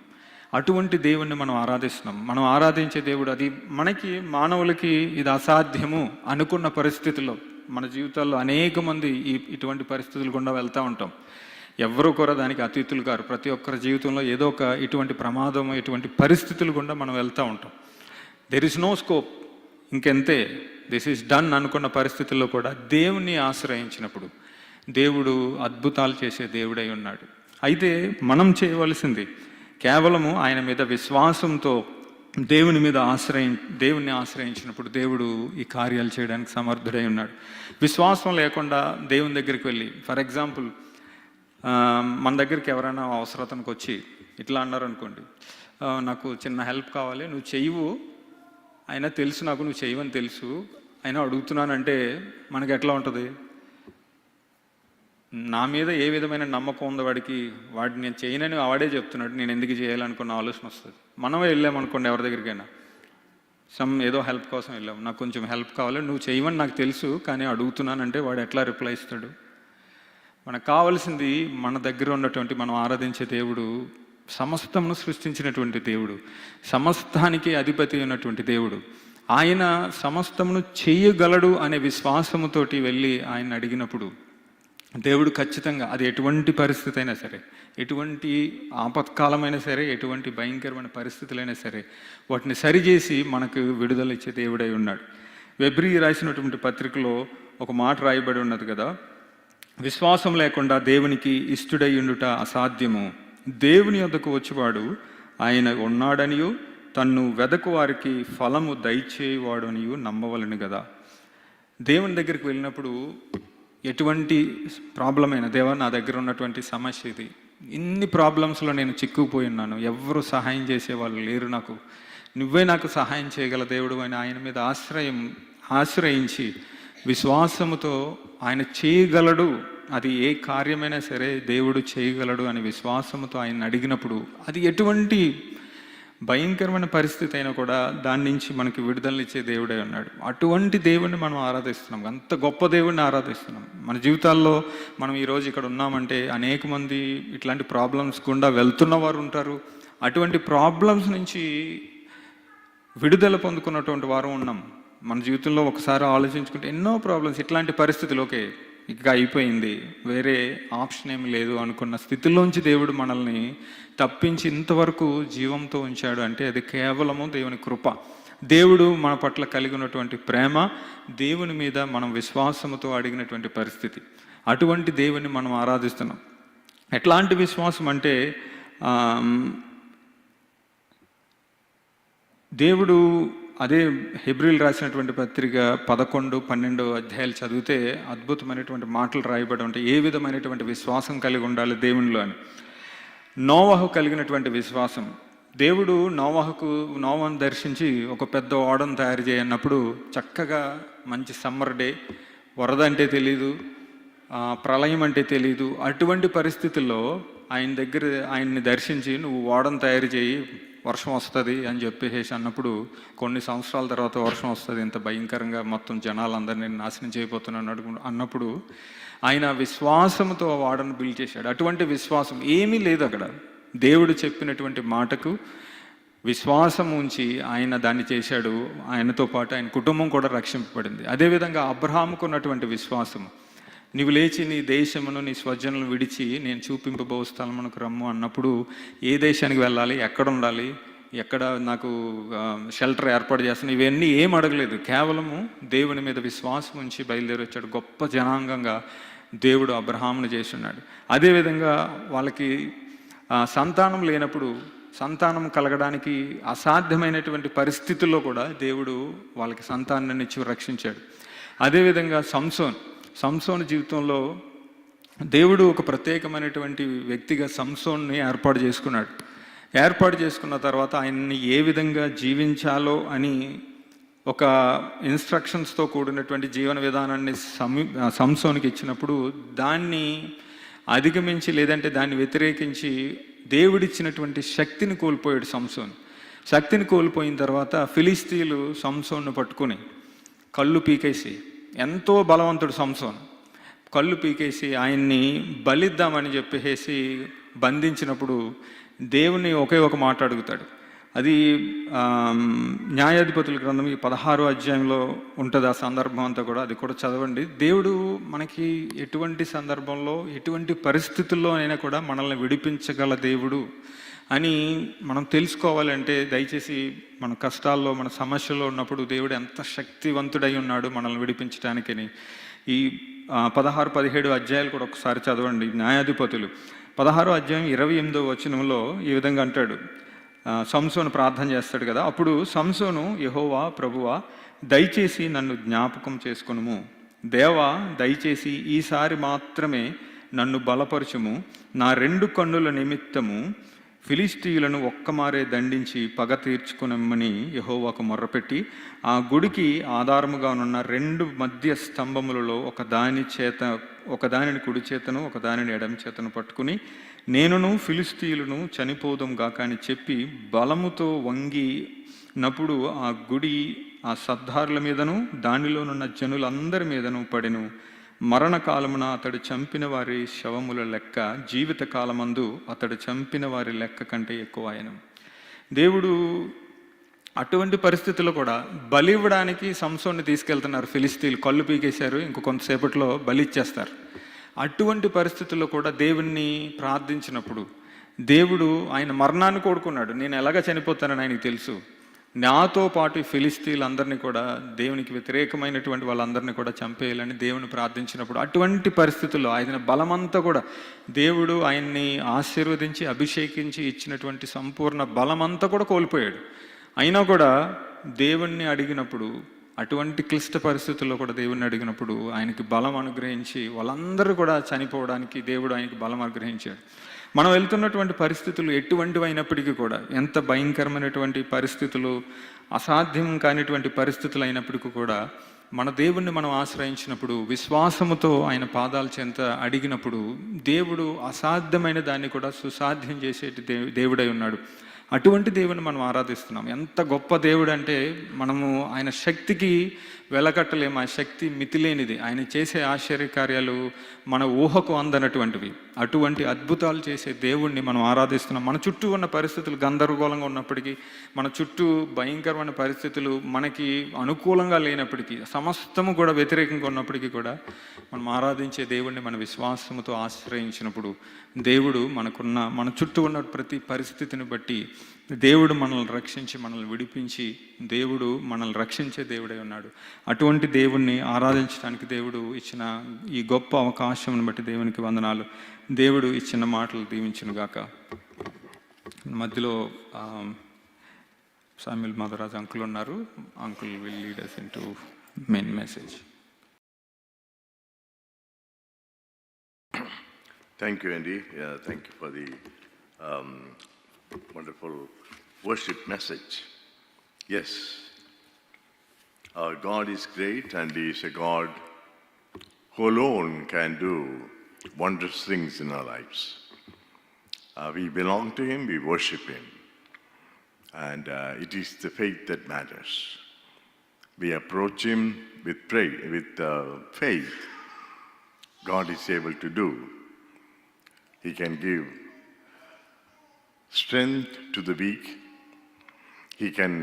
అటువంటి దేవుణ్ణి మనం ఆరాధిస్తున్నాం. మనం ఆరాధించే దేవుడు, అది మనకి మానవులకి ఇది అసాధ్యము అనుకున్న పరిస్థితుల్లో మన జీవితాల్లో అనేక మంది ఇటువంటి పరిస్థితులు గుండా వెళ్తూ ఉంటాం. ఎవరు కూడా దానికి అతీతులు కారు. ప్రతి ఒక్కరి జీవితంలో ఏదో ఒక ఇటువంటి ప్రమాదము, ఇటువంటి పరిస్థితులు గుండా మనం వెళ్తూ ఉంటాం. దెర్ ఇస్ నో స్కోప్, ఇంకెంతే, దిస్ ఈస్ డన్ అనుకున్న పరిస్థితుల్లో కూడా దేవుణ్ణి ఆశ్రయించినప్పుడు దేవుడు అద్భుతాలు చేసే దేవుడై ఉన్నాడు. అయితే మనం చేయవలసింది కేవలము ఆయన మీద విశ్వాసంతో దేవుణ్ణి ఆశ్రయించినప్పుడు దేవుడు ఈ కార్యాలు చేయడానికి సమర్థుడై ఉన్నాడు. విశ్వాసం లేకుండా దేవుని దగ్గరికి వెళ్ళి, ఫర్ ఎగ్జాంపుల్ మన దగ్గరికి ఎవరైనా అవసరతనికి వచ్చి ఇట్లా అన్నారు అనుకోండి, నాకు చిన్న హెల్ప్ కావాలి, నువ్వు చెయ్యవు, అయినా తెలుసు నాకు నువ్వు చెయ్యవని తెలుసు, అయినా అడుగుతున్నానంటే మనకి ఎట్లా ఉంటుంది? నా మీద ఏ విధమైన నమ్మకం ఉందో వాడిని నేను చేయనని వాడే చెప్తున్నాడు, నేను ఎందుకు చేయాలనుకున్న ఆలోచన వస్తుంది. మనమే వెళ్ళామనుకోండి ఎవరి దగ్గరికైనా, ఏదో హెల్ప్ కోసం వెళ్ళాము, నాకు కొంచెం హెల్ప్ కావాలి, నువ్వు చేయమని నాకు తెలుసు కానీ అడుగుతున్నానంటే వాడు ఎట్లా రిప్లై ఇస్తాడు? మనకు కావాల్సింది మన దగ్గర ఉన్నటువంటి, మనం ఆరాధించే దేవుడు సమస్తమును సృష్టించినటువంటి దేవుడు, సమస్తానికి అధిపతి అయినటువంటి దేవుడు. ఆయన సమస్తమును చేయగలడు అనే విశ్వాసముతోటి వెళ్ళి ఆయన అడిగినప్పుడు దేవుడు ఖచ్చితంగా, అది ఎటువంటి పరిస్థితి అయినా సరే, ఎటువంటి ఆపత్కాలమైనా సరే, ఎటువంటి భయంకరమైన పరిస్థితులైనా సరే వాటిని సరిచేసి మనకు విడుదల ఇచ్చే దేవుడై ఉన్నాడు. వెబ్రీ రాసినటువంటి పత్రికలో ఒక మాట రాయబడి ఉన్నది కదా, విశ్వాసం లేకుండా దేవునికి ఇష్టుడై ఉండుట అసాధ్యము, దేవుని యొద్దకు వచ్చేవాడు ఆయన ఉన్నాడనియు తన్ను వెదకు వారికి ఫలము దయచేవాడు అనియు నమ్మవలను కదా. దేవుని దగ్గరికి వెళ్ళినప్పుడు ఎటువంటి ప్రాబ్లం అయినా, దేవా నా దగ్గర ఉన్నటువంటి సమస్య ఇది, ఇన్ని ప్రాబ్లమ్స్లో నేను చిక్కుకుపోయి ఉన్నాను, ఎవరు సహాయం చేసేవాళ్ళు లేరు, నువ్వే నాకు సహాయం చేయగల దేవుడు అని ఆయన మీద ఆశ్రయించి విశ్వాసముతో ఆయన చేయగలడు, అది ఏ కార్యమైనా సరే దేవుడు చేయగలడు అని విశ్వాసముతో ఆయన అడిగినప్పుడు అది ఎటువంటి భయంకరమైన పరిస్థితి అయినా కూడా దాని నుంచి మనకి విడుదలనిచ్చే దేవుడే ఉన్నాడు. అటువంటి దేవుణ్ణి మనం ఆరాధిస్తున్నాం, అంత గొప్ప దేవుణ్ణి ఆరాధిస్తున్నాం. మన జీవితాల్లో మనం ఈరోజు ఇక్కడ ఉన్నామంటే అనేక మంది ఇట్లాంటి ప్రాబ్లమ్స్ గుండా వెళ్తున్న వారు ఉంటారు. అటువంటి ప్రాబ్లమ్స్ నుంచి విడుదల పొందుకున్నటువంటి వారు ఉన్నాం. మన జీవితంలో ఒకసారి ఆలోచించుకుంటే ఎన్నో ప్రాబ్లమ్స్, ఇట్లాంటి పరిస్థితులు, ఓకే ఇక అయిపోయింది, వేరే ఆప్షన్ ఏమి లేదు అనుకున్న స్థితిలోంచి దేవుడు మనల్ని తప్పించి ఇంతవరకు జీవంతో ఉంచాడు అంటే అది కేవలము దేవుని కృప. దేవుడు మన పట్ల కలిగి ఉన్నటువంటి ప్రేమ, దేవుని మీద మనం విశ్వాసంతో అడిగినటువంటి పరిస్థితి, అటువంటి దేవుని మనం ఆరాధిస్తున్నాం. ఎట్లాంటి విశ్వాసం అంటే దేవుడు అదే హెబ్రీలు రాసినటువంటి పత్రిక 11, 12 అధ్యాయాలు చదివితే అద్భుతమైనటువంటి మాటలు రాయబడి ఉంటాయి. ఏ విధమైనటువంటి విశ్వాసం కలిగి ఉండాలి దేవునిలో అని. నోవహు కలిగినటువంటి విశ్వాసం. దేవుడు నోవహును దర్శించి ఒక పెద్ద ఓడను తయారు చేయన్నప్పుడు చక్కగా మంచి సమ్మర్ డే, వరద అంటే తెలీదు, ప్రళయం అంటే తెలీదు, అటువంటి పరిస్థితుల్లో ఆయన్ని దర్శించి నువ్వు ఓడను తయారు చేయి, వర్షం వస్తుంది అని చెప్పేసి అన్నప్పుడు కొన్ని సంవత్సరాల తర్వాత వర్షం వస్తుంది, ఇంత భయంకరంగా మొత్తం జనాలందరినీ నాశనం చేయబోతున్నాను అన్నప్పుడు ఆయన విశ్వాసంతో వాడను బిల్డ్ చేశాడు. అటువంటి విశ్వాసం ఏమీ లేదు అక్కడ. దేవుడు చెప్పినటువంటి మాటకు విశ్వాసం ఉంచి ఆయన దాన్ని చేశాడు. ఆయనతో పాటు ఆయన కుటుంబం కూడా రక్షింపబడింది. అదేవిధంగా అబ్రహాముకు ఉన్నటువంటి విశ్వాసం, నీవు లేచి నీ దేశమును నీ స్వజనులను విడిచి నేను చూపింపబో స్థలమునకు రమ్ము అన్నప్పుడు ఏ దేశానికి వెళ్ళాలి, ఎక్కడ ఉండాలి, ఎక్కడ నాకు షెల్టర్ ఏర్పాటు చేస్తాను, ఇవన్నీ ఏం అడగలేదు. కేవలము దేవుని మీద విశ్వాసం ఉంచి బయలుదేరి వచ్చాడు. గొప్ప జనాంగంగా దేవుడు అబ్రహామును చేసి ఉన్నాడు. అదేవిధంగా వాళ్ళకి సంతానం లేనప్పుడు సంతానం కలగడానికి అసాధ్యమైనటువంటి పరిస్థితుల్లో కూడా దేవుడు వాళ్ళకి సంతానాన్ని ఇచ్చి రక్షించాడు. అదేవిధంగా సంసోను జీవితంలో దేవుడు ఒక ప్రత్యేకమైనటువంటి వ్యక్తిగా సంసోన్ని ఏర్పాటు చేసుకున్న తర్వాత ఆయన్ని ఏ విధంగా జీవించాలో అని ఒక ఇన్స్ట్రక్షన్స్తో కూడినటువంటి జీవన విధానాన్ని సంసోనికి ఇచ్చినప్పుడు దాన్ని అధిగమించి లేదంటే దాన్ని వ్యతిరేకించి దేవుడిచ్చినటువంటి శక్తిని కోల్పోయాడు సంసోన్. శక్తిని కోల్పోయిన తర్వాత ఫిలిస్తీన్లు సంసోన్ను పట్టుకుని కళ్ళు పీకేసి, ఎంతో బలవంతుడు సంసోన్, కళ్ళు పీకేసి ఆయన్ని బలిద్దామని చెప్పేసి బంధించినప్పుడు దేవుని ఒకే ఒక మాట అడుగుతాడు. అది న్యాయాధిపతుల గ్రంథం 16వ అధ్యాయంలో ఉంటుంది ఆ సందర్భం అంతా కూడా, అది కూడా చదవండి. దేవుడు మనకి ఎటువంటి సందర్భంలో ఎటువంటి పరిస్థితుల్లో అయినా కూడా మనల్ని విడిపించగల దేవుడు అని మనం తెలుసుకోవాలంటే దయచేసి మన కష్టాల్లో మన సమస్యల్లో ఉన్నప్పుడు దేవుడు ఎంత శక్తివంతుడై ఉన్నాడు మనల్ని విడిపించడానికని. ఈ 16, 17 అధ్యాయాలు కూడా ఒకసారి చదవండి. న్యాయాధిపతులు 16వ అధ్యాయం 28వ వచనంలో ఈ విధంగా అంటాడు. సంసోను ప్రార్థన చేస్తాడు కదా, అప్పుడు సంసోను, యెహోవా ప్రభువా దయచేసి నన్ను జ్ఞాపకం చేసుకొనుము, దేవా దయచేసి ఈసారి మాత్రమే నన్ను బలపరచుము, నా 2 కన్నుల నిమిత్తము ఫిలిష్తీయులను ఒక్కమారే దండించి పగ తీర్చుకునమ్మని యెహోవాకు మొర్రపెట్టి ఆ గుడికి ఆధారముగా ఉన్న 2 మధ్య స్తంభములలో ఒకదానిని కుడి చేతను ఒకదానిని ఎడమ చేతను పట్టుకుని నేనును ఫిలిష్తీయులను చనిపోదుం గాక అని చెప్పి బలముతో వంగినప్పుడు ఆ గుడి ఆ సర్దారుల మీదను దానిలోనున్న జనులందరి మీదను పడెను. మరణకాలమున అతడు చంపిన వారి శవముల లెక్క జీవిత కాలమందు అతడు చంపిన వారి లెక్క కంటే ఎక్కువ ఆయను. దేవుడు అటువంటి పరిస్థితుల్లో కూడా బలి ఇవ్వడానికి సంసోన్ని తీసుకెళ్తున్నారు. ఫిలిస్తీన్లు కళ్ళు పీకేశారు, ఇంకో కొంతసేపట్లో బలి ఇచ్చేస్తారు. అటువంటి పరిస్థితుల్లో కూడా దేవుణ్ణి ప్రార్థించినప్పుడు దేవుడు ఆయన మరణాన్ని కోరుకున్నాడు. నేను ఎలాగ చనిపోతానని ఆయనకు తెలుసు. నాతో పాటు ఫిలిస్తీన్లందరినీ కూడా దేవునికి వ్యతిరేకమైనటువంటి వాళ్ళందరినీ కూడా చంపేయాలని దేవుని ప్రార్థించినప్పుడు అటువంటి పరిస్థితుల్లో ఆయన బలమంతా కూడా దేవుడు ఆయన్ని ఆశీర్వదించి అభిషేకించి ఇచ్చినటువంటి సంపూర్ణ బలమంతా కూడా కోల్పోయాడు. అయినా కూడా దేవుణ్ణి అడిగినప్పుడు అటువంటి క్లిష్ట పరిస్థితుల్లో కూడా దేవుణ్ణి అడిగినప్పుడు ఆయనకి బలం అనుగ్రహించి వాళ్ళందరూ కూడా చనిపోవడానికి దేవుడు ఆయనకి బలం అనుగ్రహించాడు. మనం వెళ్తున్నటువంటి పరిస్థితులు ఎటువంటివి అయినప్పటికీ కూడా, ఎంత భయంకరమైనటువంటి పరిస్థితులు, అసాధ్యం కానిటువంటి పరిస్థితులు అయినప్పటికీ కూడా మన దేవుణ్ణి మనం ఆశ్రయించినప్పుడు విశ్వాసముతో ఆయన పాదాల చెంత అడిగినప్పుడు దేవుడు అసాధ్యమైన దాన్ని కూడా సుసాధ్యం చేసేటి దేవుడై ఉన్నాడు. అటువంటి దేవుని మనం ఆరాధిస్తున్నాం. ఎంత గొప్ప దేవుడు అంటే మనము ఆయన శక్తికి వెలకట్టలేము. ఆ శక్తి మితిలేనిది. ఆయన చేసే ఆశ్చర్యకార్యాలు మన ఊహకు అందనటువంటివి. అటువంటి అద్భుతాలు చేసే దేవుణ్ణి మనం ఆరాధిస్తున్నాం. మన చుట్టూ ఉన్న పరిస్థితులు గందరగోళంగా ఉన్నప్పటికీ, మన చుట్టూ భయంకరమైన పరిస్థితులు మనకి అనుకూలంగా లేనప్పటికీ, సమస్తము కూడా వ్యతిరేకంగా ఉన్నప్పటికీ కూడా మనం ఆరాధించే దేవుణ్ణి మన విశ్వాసముతో ఆశ్రయించినప్పుడు దేవుడు మన చుట్టూ ఉన్న ప్రతి పరిస్థితిని బట్టి దేవుడు మనల్ని రక్షించి మనల్ని విడిపించి దేవుడు మనల్ని రక్షించే దేవుడై ఉన్నాడు. అటువంటి దేవుణ్ణి ఆరాధించడానికి దేవుడు ఇచ్చిన ఈ గొప్ప అవకాశం బట్టి దేవునికి వందనాలు. దేవుడు ఇచ్చిన మాటలు దీవించును గాక. మధ్యలో సామ్యుల్ మధురాజ్ అంకుల్ ఉన్నారు. Uncle will lead us into main message. Thank you, Andy. Thank you for the wonderful worship message. Yes, our God is great, and He is a God who alone can do wondrous things in our lives. We belong to Him, we worship Him, and it is the faith that matters. We approach Him with faith. God is able to do. He can give strength to the weak. He can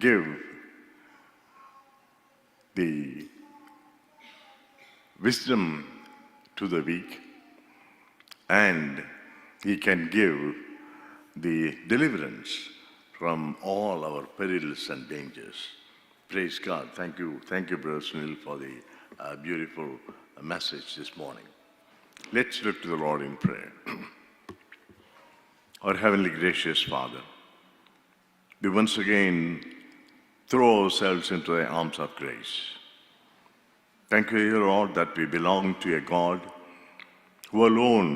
give the wisdom to the weak, and He can give the deliverance from all our perils and dangers. Praise God. Thank you, Brother Sunil, for the beautiful message this morning. Let's look to the Lord in prayer. Our heavenly gracious Father, we once again throw ourselves into the arms of grace. Thank you, Lord, that we belong to a God who alone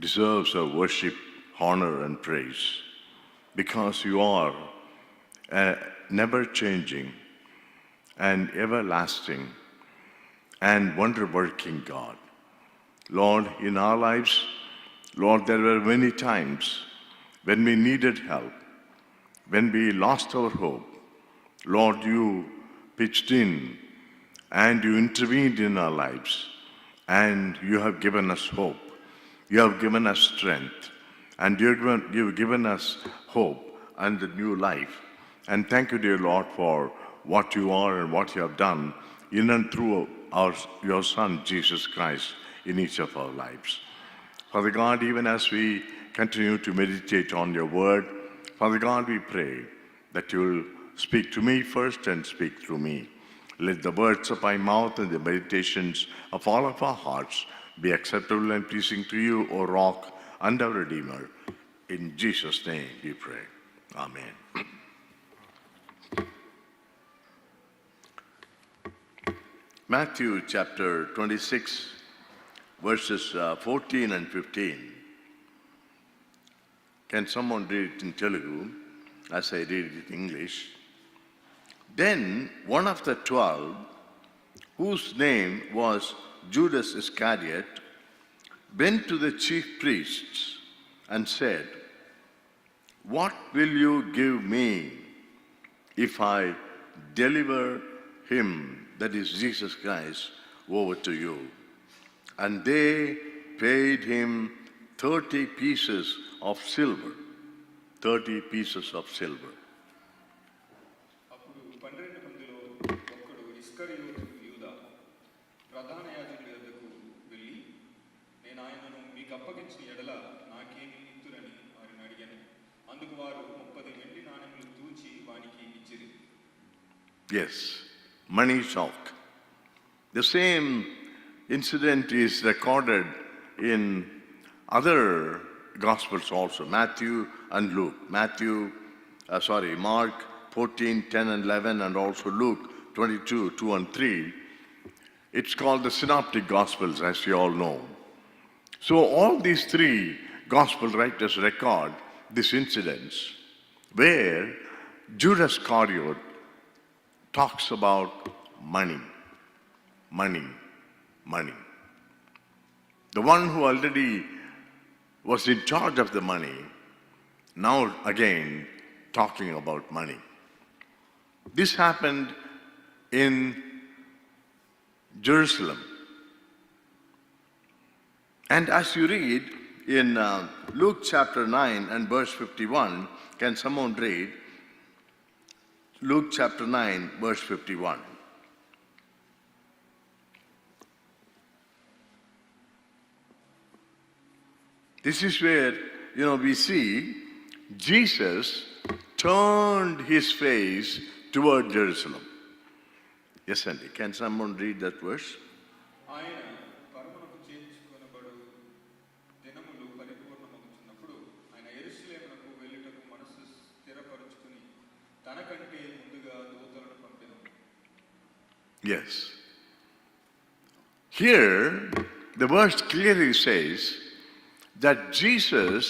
deserves our worship, honor, and praise, because you are a never-changing and everlasting and wonder-working God. Lord, in our lives, Lord, there were many times when we needed help, when we lost our hope. Lord, you pitched in and you intervened in our lives, and you have given us hope. You have given us strength, and you've given us hope and a new life. And thank you, dear Lord, for what you are and what you have done in and through your Son, Jesus Christ, in each of our lives. Father God, even as we continue to meditate on your word, Father God, we pray that you will speak to me first and speak through me. Let the words of my mouth and the meditations of all of our hearts be acceptable and pleasing to you, O Rock and our Redeemer. In Jesus' name we pray. Amen. Matthew chapter 26, verses 14 and 15. Can someone read it in Telugu as I read it in English? Then one of the 12, whose name was Judas Iscariot, went to the chief priests and said, "What will you give me if I deliver him," that is Jesus Christ, "over to you?" And they paid him 30 pieces of silver. 30 pieces of silver. అప్పుడు 12 మందిలో ఒకడు ఇస్కరియోతు యూదా ప్రధాన యాజకుడి వద్దకు వెళ్ళి, నేను ఆయనను మీకు అప్పగించిన ఎడల నాకేమి ఇత్తురని వారిని అడిగాను. అందుకు వారు 30 వెండి నాణెములు తూచి వానికి ఇచ్చిరి. Yes, money talk. The same incident is recorded in other Gospels also, Matthew and Luke. Mark 14, 10 and 11, and also Luke 22, 2 and 3. It's called the Synoptic Gospels, as you all know. So all these three Gospel writers record these incidents where Judas Iscariot talks about money. The one who already was in charge of the money now again talking about money. This happened in Jerusalem. And as you read in Luke chapter 9 and verse 51, can someone read Luke chapter 9, verse 51? This is where, we see Jesus turned his face toward Jerusalem. Yes, Andy, can someone read that verse? ఆయన పరమునకు చేర్చుకొనబడు దినములు పరిపూర్ణమగుచున్నప్పుడు ఆయన యెరూషలేమునకు వెళ్ళుటకు మనసు స్థిరపరచుకుని తనకంటే ముందుగా దూతలను పంపెను. Yes. Here, the verse clearly says that Jesus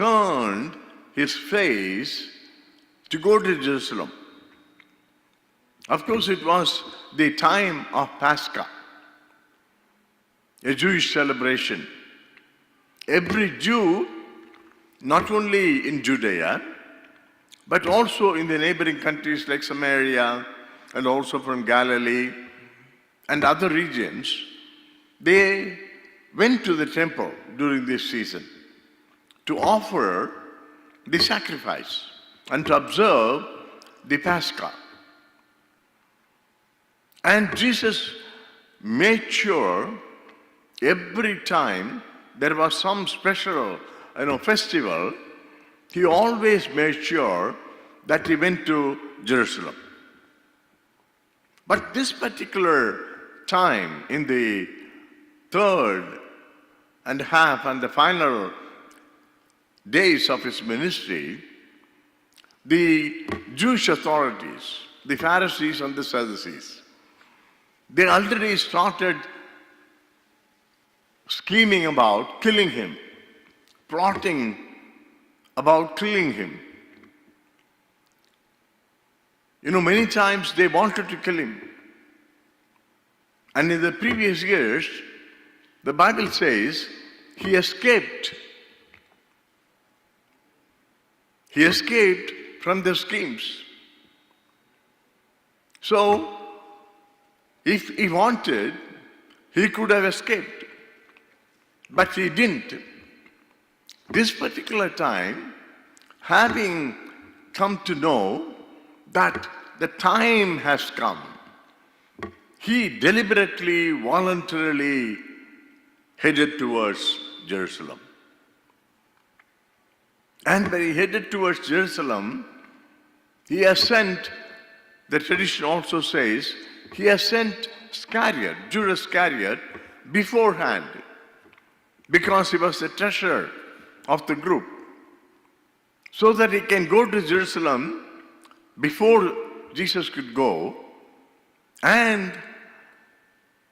turned his face to go to Jerusalem. Of course, it was the time of Pascha, a Jewish celebration. Every Jew, not only in Judea, but also in the neighboring countries like Samaria and also from Galilee and other regions, they went to the temple during this season to offer the sacrifice and to observe the Pascha. And Jesus made sure every time there was some special, festival, he always made sure that he went to Jerusalem. But this particular time in the third and half and the final days of his ministry, the Jewish authorities, the Pharisees and the Sadducees, they already started scheming about killing him, plotting about killing him. Many times they wanted to kill him. And in the previous years, the Bible says he escaped. He escaped from their schemes. So, if he wanted, he could have escaped. But he didn't. This particular time, having come to know that the time has come, he deliberately, voluntarily headed towards Jerusalem. And when he headed towards Jerusalem, he has sent, the tradition also says, he has sent Iscariot, Judas Iscariot, beforehand, because he was the treasurer of the group, so that he can go to Jerusalem before Jesus could go and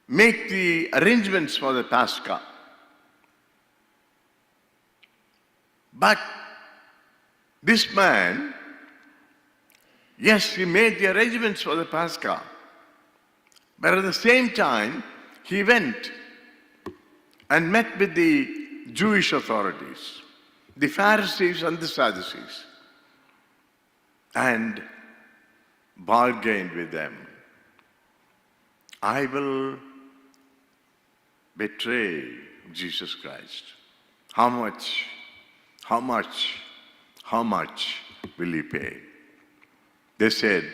make the arrangements for the Pascha. But this man, yes, he made the arrangements for the Pascha, but at the same time, he went and met with the Jewish authorities, the Pharisees and the Sadducees, and bargained with them. I will betray Jesus Christ. How much? How much? How much will he pay? They said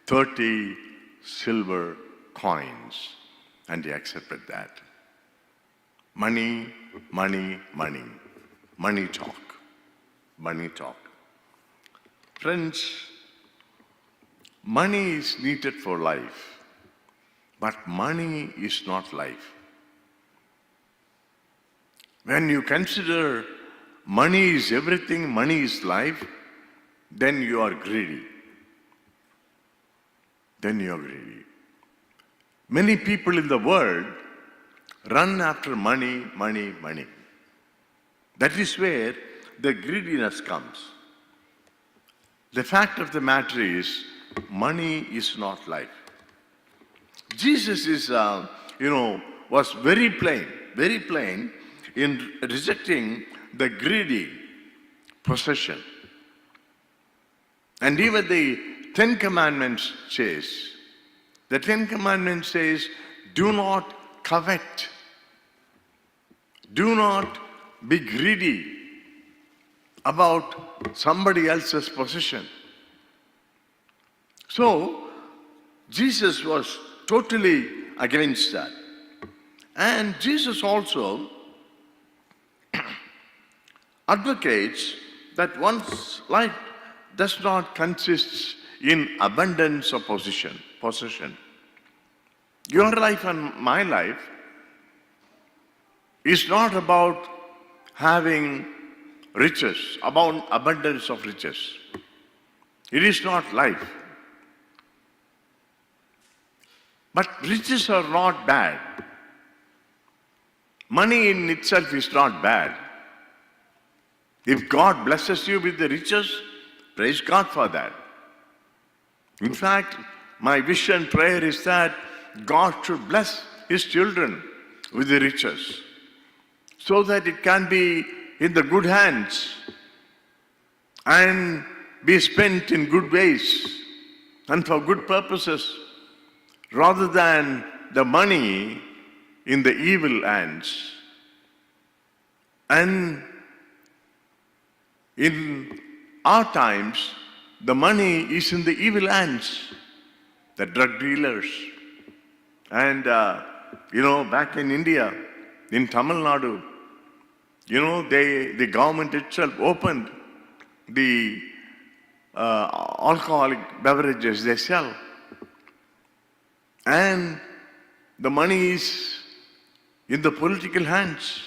30 silver coins, and he accepted that. Money, money, money. Money talk. Money talk. Friends, money is needed for life, but money is not life. When you consider money is everything, money is life, then you are greedy. Then you are greedy. Many people in the world run after money, money, money. That is where the greediness comes. The fact of the matter is, money is not life. Jesus is, was very plain in rejecting the greedy possession. And even the Ten Commandments says, the Ten Commandments says, do not covet. Do not be greedy about somebody else's possession. So, Jesus was totally against that. And Jesus also advocates that one's life does not consist in abundance of possession. Your life and my life is not about having riches, about abundance of riches. It is not life. But riches are not bad. Money in itself is not bad. If God blesses you with the riches, praise God for that. In fact, my wish and prayer is that God should bless His children with the riches, so that it can be in the good hands and be spent in good ways and for good purposes, rather than the money in the evil hands. And in our times, the money is in the evil hands, the drug dealers. And, back in India, in Tamil Nadu, the government itself opened the alcoholic beverages they sell. And the money is in the political hands,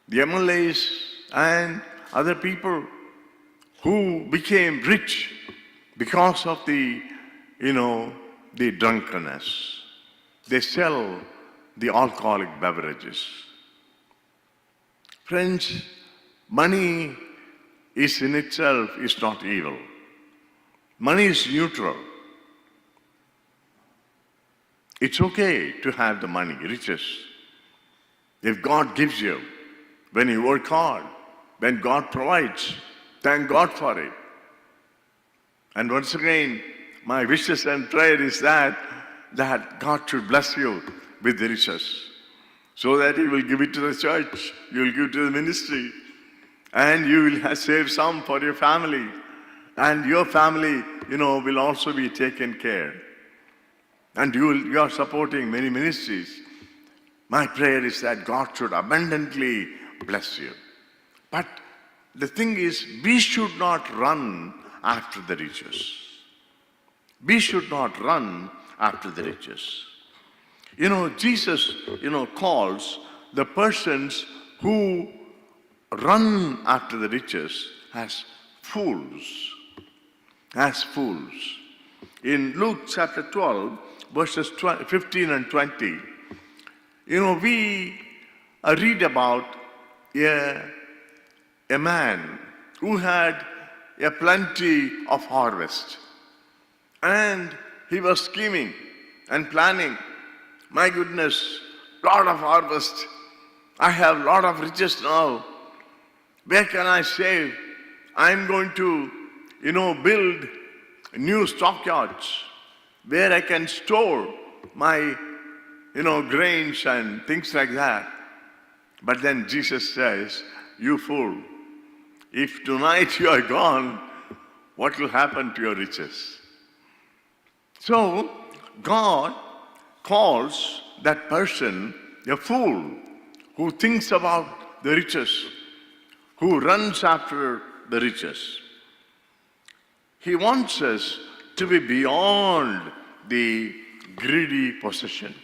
the MLAs and other people who became rich because of the drunkenness. They sell the alcoholic beverages. Friends, money is in itself is not evil. Money is neutral. It's okay to have the money, riches. If God gives you, when you work hard, when God provides, thank God for it. And once again, my wishes and prayer is that God should bless you with the riches, so that He will give it to the church, you will give it to the ministry, and you will save some for your family, and your family, will also be taken care. And you are supporting many ministries. My prayer is that God should abundantly bless you. But the thing is, we should not run after the riches. We should not run after the riches. Jesus, calls the persons who run after the riches as fools. As fools. In Luke chapter 12, verses 15 and 20, we read about a man who had a plenty of harvest. And he was scheming and planning. My goodness, lot of harvest. I have lot of riches now. Where can I save? I'm going to, build new stockyards where I can store my, grains and things like that. But then Jesus says, you fool, if tonight you are gone, what will happen to your riches? So, God calls that person a fool who thinks about the riches, who runs after the riches. He wants us to be beyond the greedy possession.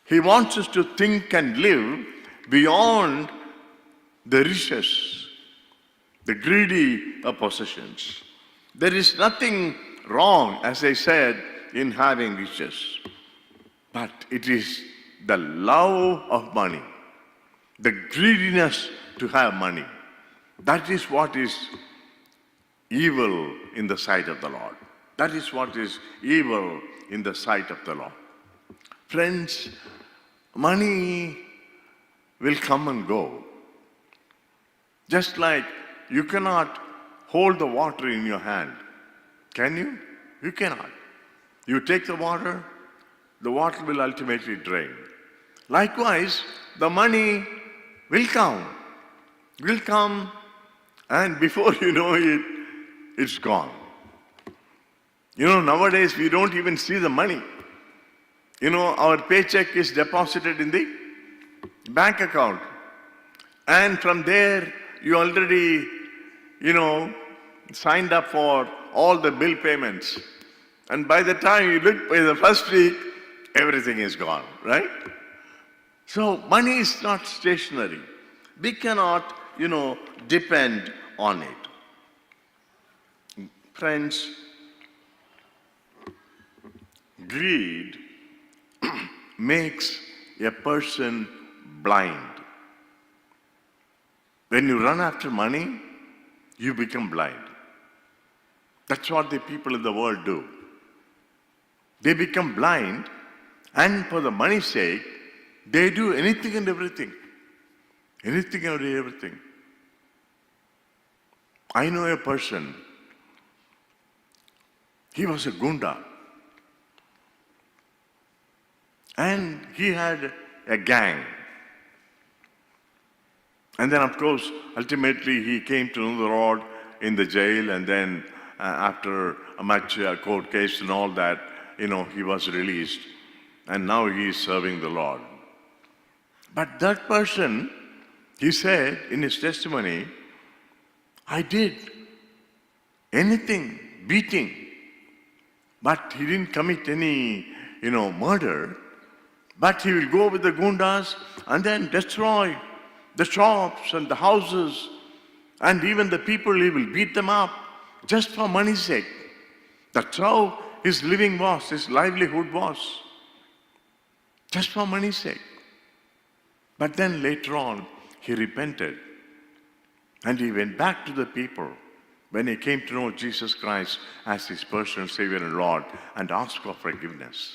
He wants us to think and live beyond the riches, the greedy possessions. There is nothing wrong, as I said, in having riches. But it is the love of money, the greediness to have money. That is what is evil in the sight of the Lord. That is what is evil in the sight of the Lord. Friends, money will come and go. Just like you cannot hold the water in your hand. Can you? You cannot. You take the water will ultimately drain. Likewise, the money will come, and before you know it, it's gone. You know, nowadays we don't even see the money. You know, our paycheck is deposited in the bank account. And from there, you already, signed up for all the bill payments. And by the time you look by the first week, everything is gone, right? So money is not stationary. We cannot, depend on it. Friends, greed makes a person blind. When you run after money, you become blind. That's what the people in the world do. They become blind, and for the money's sake, they do anything and everything. Anything and everything. I know a person, he was a gunda. And he had a gang. And then, of course, ultimately he came to know the Lord in the jail, and then after a much court case and all that, he was released. And now he is serving the Lord. But that person, he said in his testimony, I did anything, beating, but he didn't commit any, murder. But he will go with the gundas and then destroy the shops and the houses, and even the people, he will beat them up just for money's sake. That's how his living was, his livelihood was. Just for money's sake. But then later on, he repented. And he went back to the people when he came to know Jesus Christ as his personal Savior and Lord, and asked for forgiveness.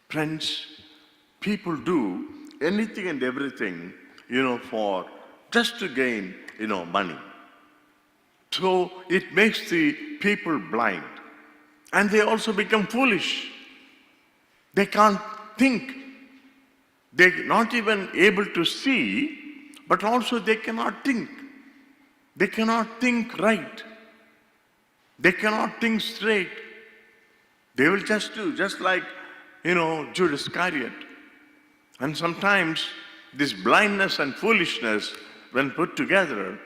Friends, people do anything and everything, for just to gain, money. So it makes the people blind. And they also become foolish. They can't think. They're not even able to see, but also they cannot think. They cannot think right. They cannot think straight. They will just do, just like, Judas Iscariot. And sometimes this blindness and foolishness, when put together,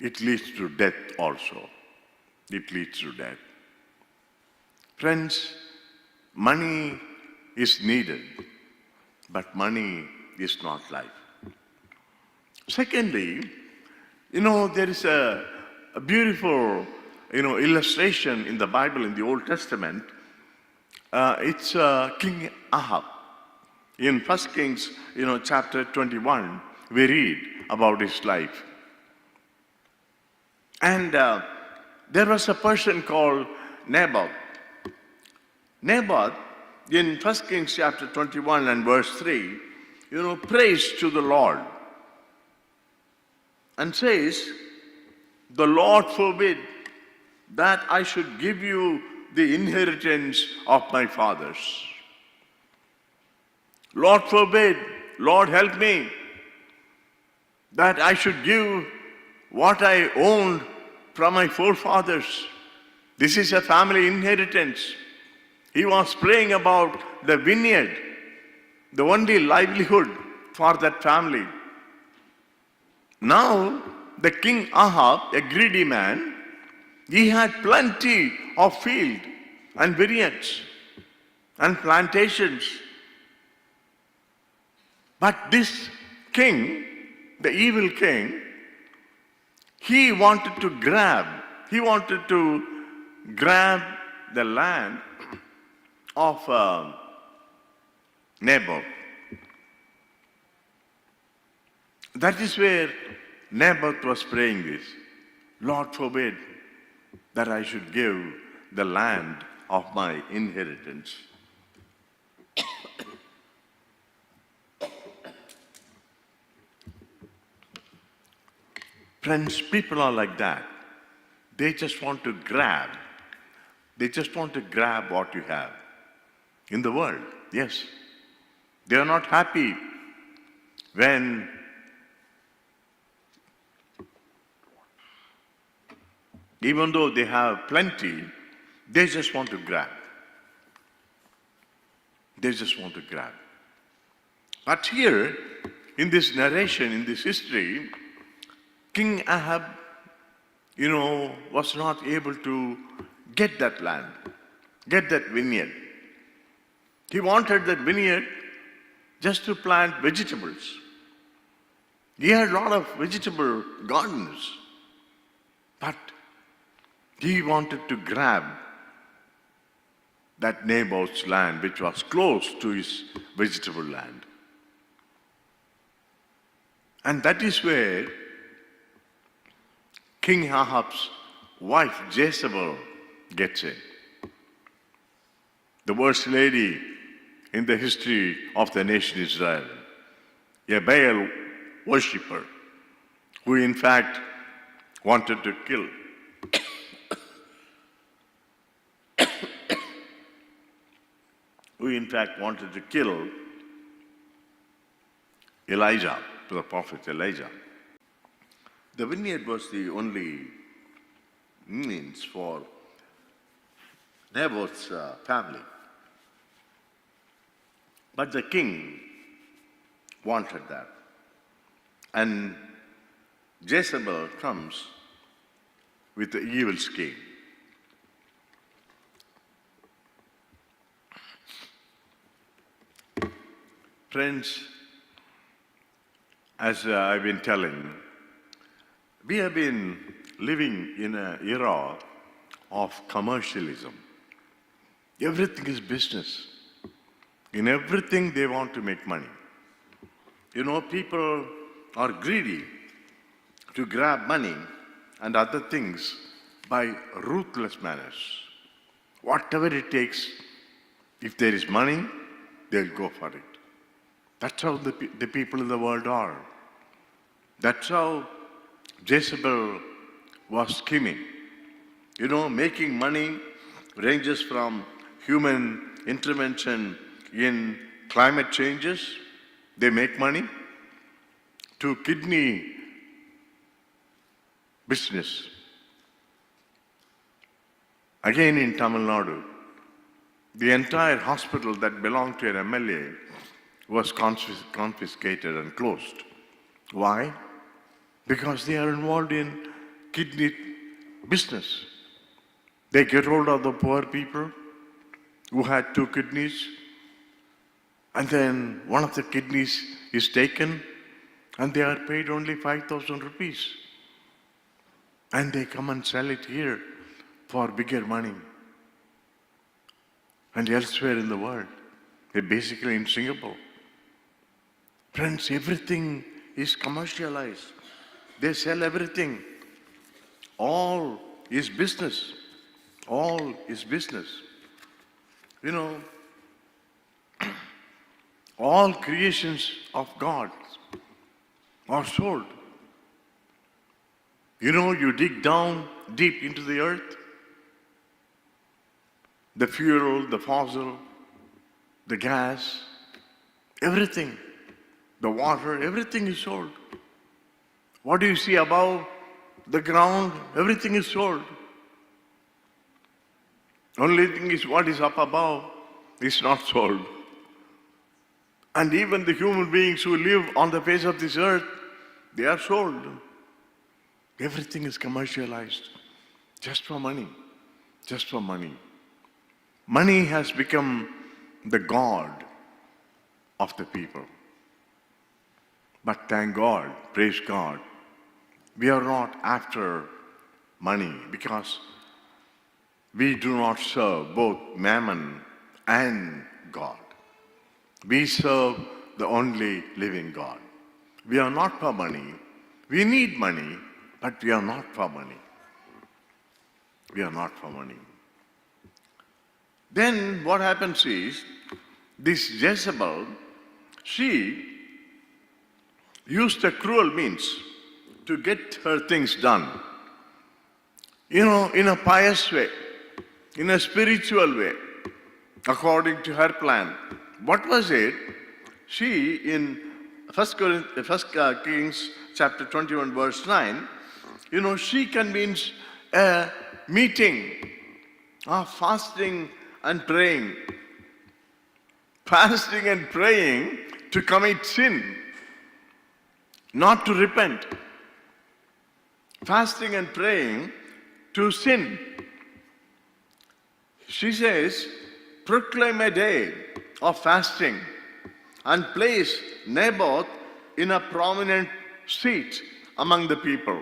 it leads to death also. It leads to death. Friends, money is needed, but money is not life. Secondly, there is a beautiful, illustration in the Bible, in the Old Testament. It's King Ahab. In 1 Kings, chapter 21, we read about his life. And there was a person called Naboth. Naboth, in 1 Kings chapter 21 and verse 3, prays to the Lord and says, the Lord forbid that I should give you the inheritance of my fathers. Lord forbid, Lord help me, that I should give what I owned from my forefathers. This is a family inheritance. He was praying about the vineyard, the only livelihood for that family. Now, the king Ahab, a greedy man, he had plenty of field and vineyards and plantations. But this king, the evil king, he wanted to grab the land of Naboth. That is where Naboth was praying this. Lord forbid that I should give the land of my inheritance. Friends, people are like that. They just want to grab. They just want to grab what you have. In the world, yes. They are not happy when even though they have plenty, they just want to grab. They just want to grab. But here, in this narration, in this history, King Ahab, was not able to get that land, get that vineyard. He wanted that vineyard just to plant vegetables. He had a lot of vegetable gardens, but he wanted to grab that Naboth's land, which was close to his vegetable land. And that is where King Ahab's wife Jezebel gets in. The worst lady in the history of the nation Israel, a Baal worshipper, who in fact wanted to kill Elijah, to the prophet Elijah. The vineyard was the only means for Naboth's family. But the king wanted that. And Jezebel comes with the evil scheme. Friends, as I've been telling, we have been living in an era of commercialism. Everything is business. In everything they want to make money. People are greedy to grab money and other things by ruthless manners. Whatever it takes, if there is money, they'll go for it. That's how the people in the world are. That's how Jezebel was scheming. Making money ranges from human intervention in climate changes, they make money, to kidney business. Again in Tamil Nadu, the entire hospital that belonged to an MLA was confiscated and closed. Why? Because they are involved in kidney business. They get hold of the poor people who had 2 kidneys, and then one of the kidneys is taken, and they are paid only 5,000 rupees. And they come and sell it here for bigger money. And elsewhere in the world, basically in Singapore. Friends, everything is commercialized. They sell everything. All is business. All is business. All creations of God are sold. You dig down deep into the earth, the fuel, the fossil, the gas, everything, the water, everything is sold. What do you see above the ground? Everything is sold. Only thing is what is up above is not sold. And even the human beings who live on the face of this earth, they are sold. Everything is commercialized just for money. Just for money. Money has become the god of the people. But thank God, praise God, we are not after money because we do not serve both Mammon and God. We serve the only living God. We are not for money. We need money, but we are not for money. We are not for money. Then what happens is, this Jezebel, she used the cruel means to get her things done. In a pious way, in a spiritual way, according to her plan. What was it? She, in 1 Kings chapter 21, verse 9, she convenes a meeting of fasting and praying. Fasting and praying to commit sin, not to repent. Fasting and praying to sin. She says, proclaim a day of fasting and place Naboth in a prominent seat among the people.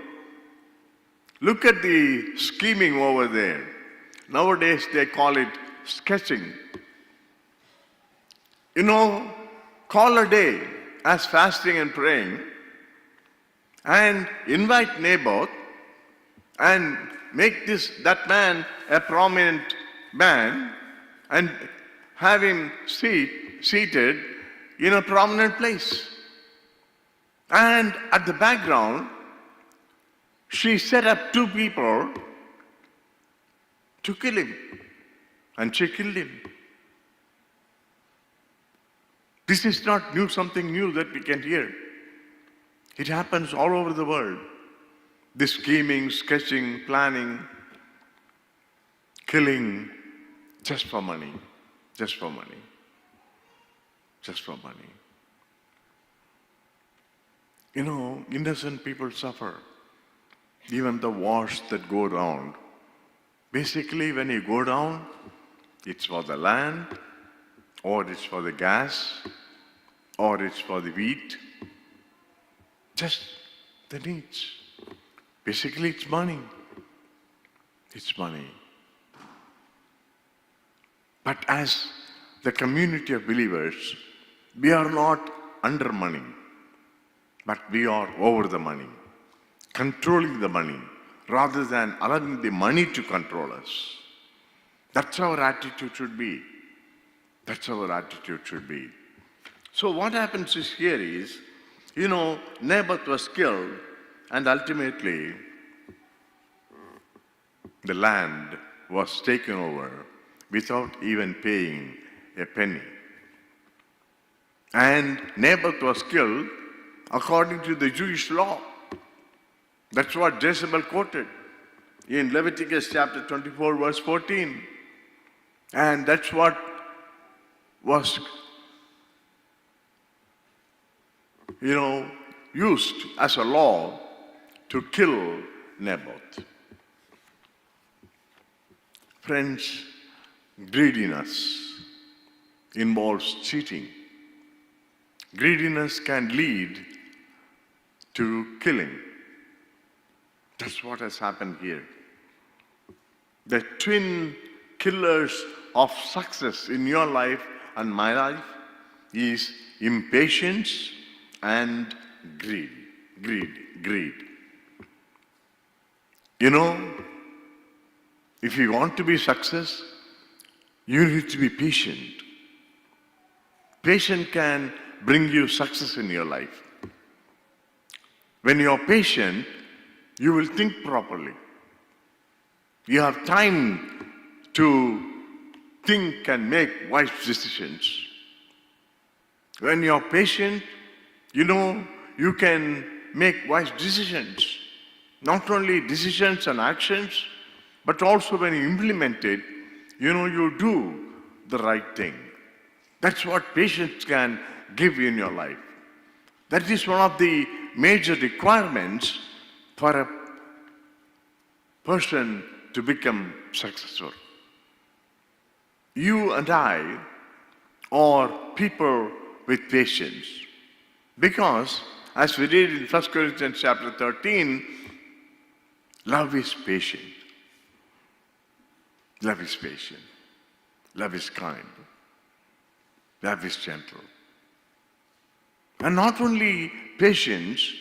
Look at the scheming over there. Nowadays they call it sketching. Call a day as fasting and praying and invite Naboth and make that man a prominent man and have him seated in a prominent place. And at the background, she set up 2 people to kill him. And she killed him. This is not something new that we can hear. It happens all over the world. This scheming, sketching, planning, killing, just for money, just for money, just for money. Innocent people suffer. Even the wars that go down. Basically, when you go down, it's for the land, or it's for the gas, or it's for the wheat. Just the needs. Basically, it's money. It's money. But as the community of believers, we are not under money, but we are over the money, controlling the money, rather than allowing the money to control us. That's our attitude should be. That's our attitude should be. So what happens here is, Naboth was killed, and ultimately the land was taken over without even paying a penny. And Naboth was killed according to the Jewish law. That's what Jezebel quoted in Leviticus chapter 24, verse 14. And that's what was, used as a law to kill Naboth. Friends, greediness involves cheating. Greediness can lead to killing. That's what has happened here. The twin killers of success in your life and my life is impatience and greed. Greed. If you want to be success, you need to be patient. Patience can bring you success in your life. When you are patient, you will think properly. You have time to think and make wise decisions. When you are patient, you can make wise decisions. Not only decisions and actions, but also when you implement it, you do the right thing. That's what patience can give you in your life. That is one of the major requirements for a person to become successful. You and I are people with patience. Because, as we read in 1 Corinthians chapter 13, love is patient. Love is patient. Love is kind. Love is gentle. And not only patience,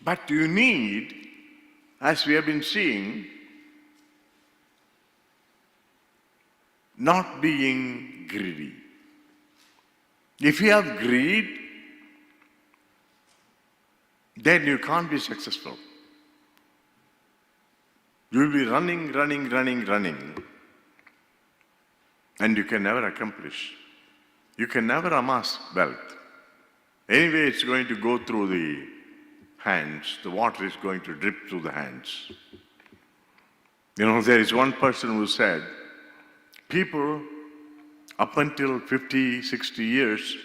but you need, as we have been seeing, not being greedy. If you have greed, then you can't be successful. You will be running, running, running, running, and you can never accomplish. You can never amass wealth. Anyway, it's going to go through the hands. The water is going to drip through the hands. You know, there is one person who said, people up until 50, 60 years,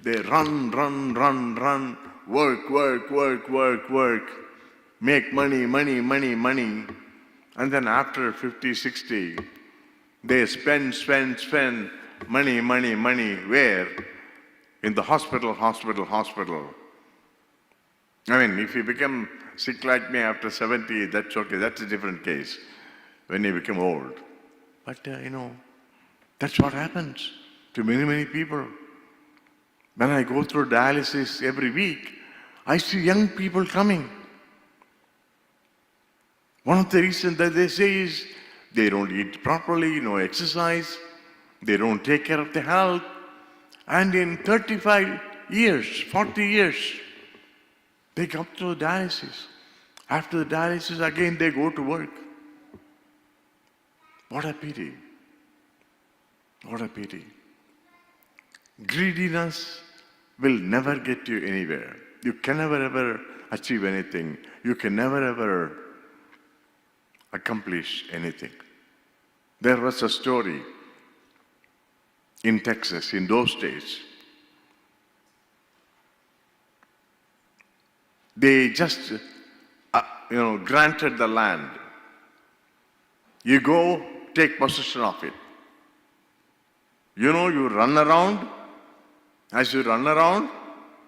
they run, run, run, run, work, work, work, work, work, make money, money, money, money. And then after 50, 60, they spend, spend, spend money, money, money. Where? In the hospital, hospital, hospital. I mean, if you become sick like me after 70, that's okay. That's a different case when you become old. But, you know, that's what happens to many, many people. When I go through dialysis every week, I see young people coming. One of the reasons that they say is they don't eat properly, no exercise, they don't take care of their health. And in 35 years, 40 years, they come through dialysis. After the dialysis, again they go to work. What a pity. What a pity. Greediness will never get you anywhere. You can never ever achieve anything. You can never ever accomplish anything. There was a story in Texas in those days. They just, granted the land. You go, take possession of it. You know, you run around. As you run around,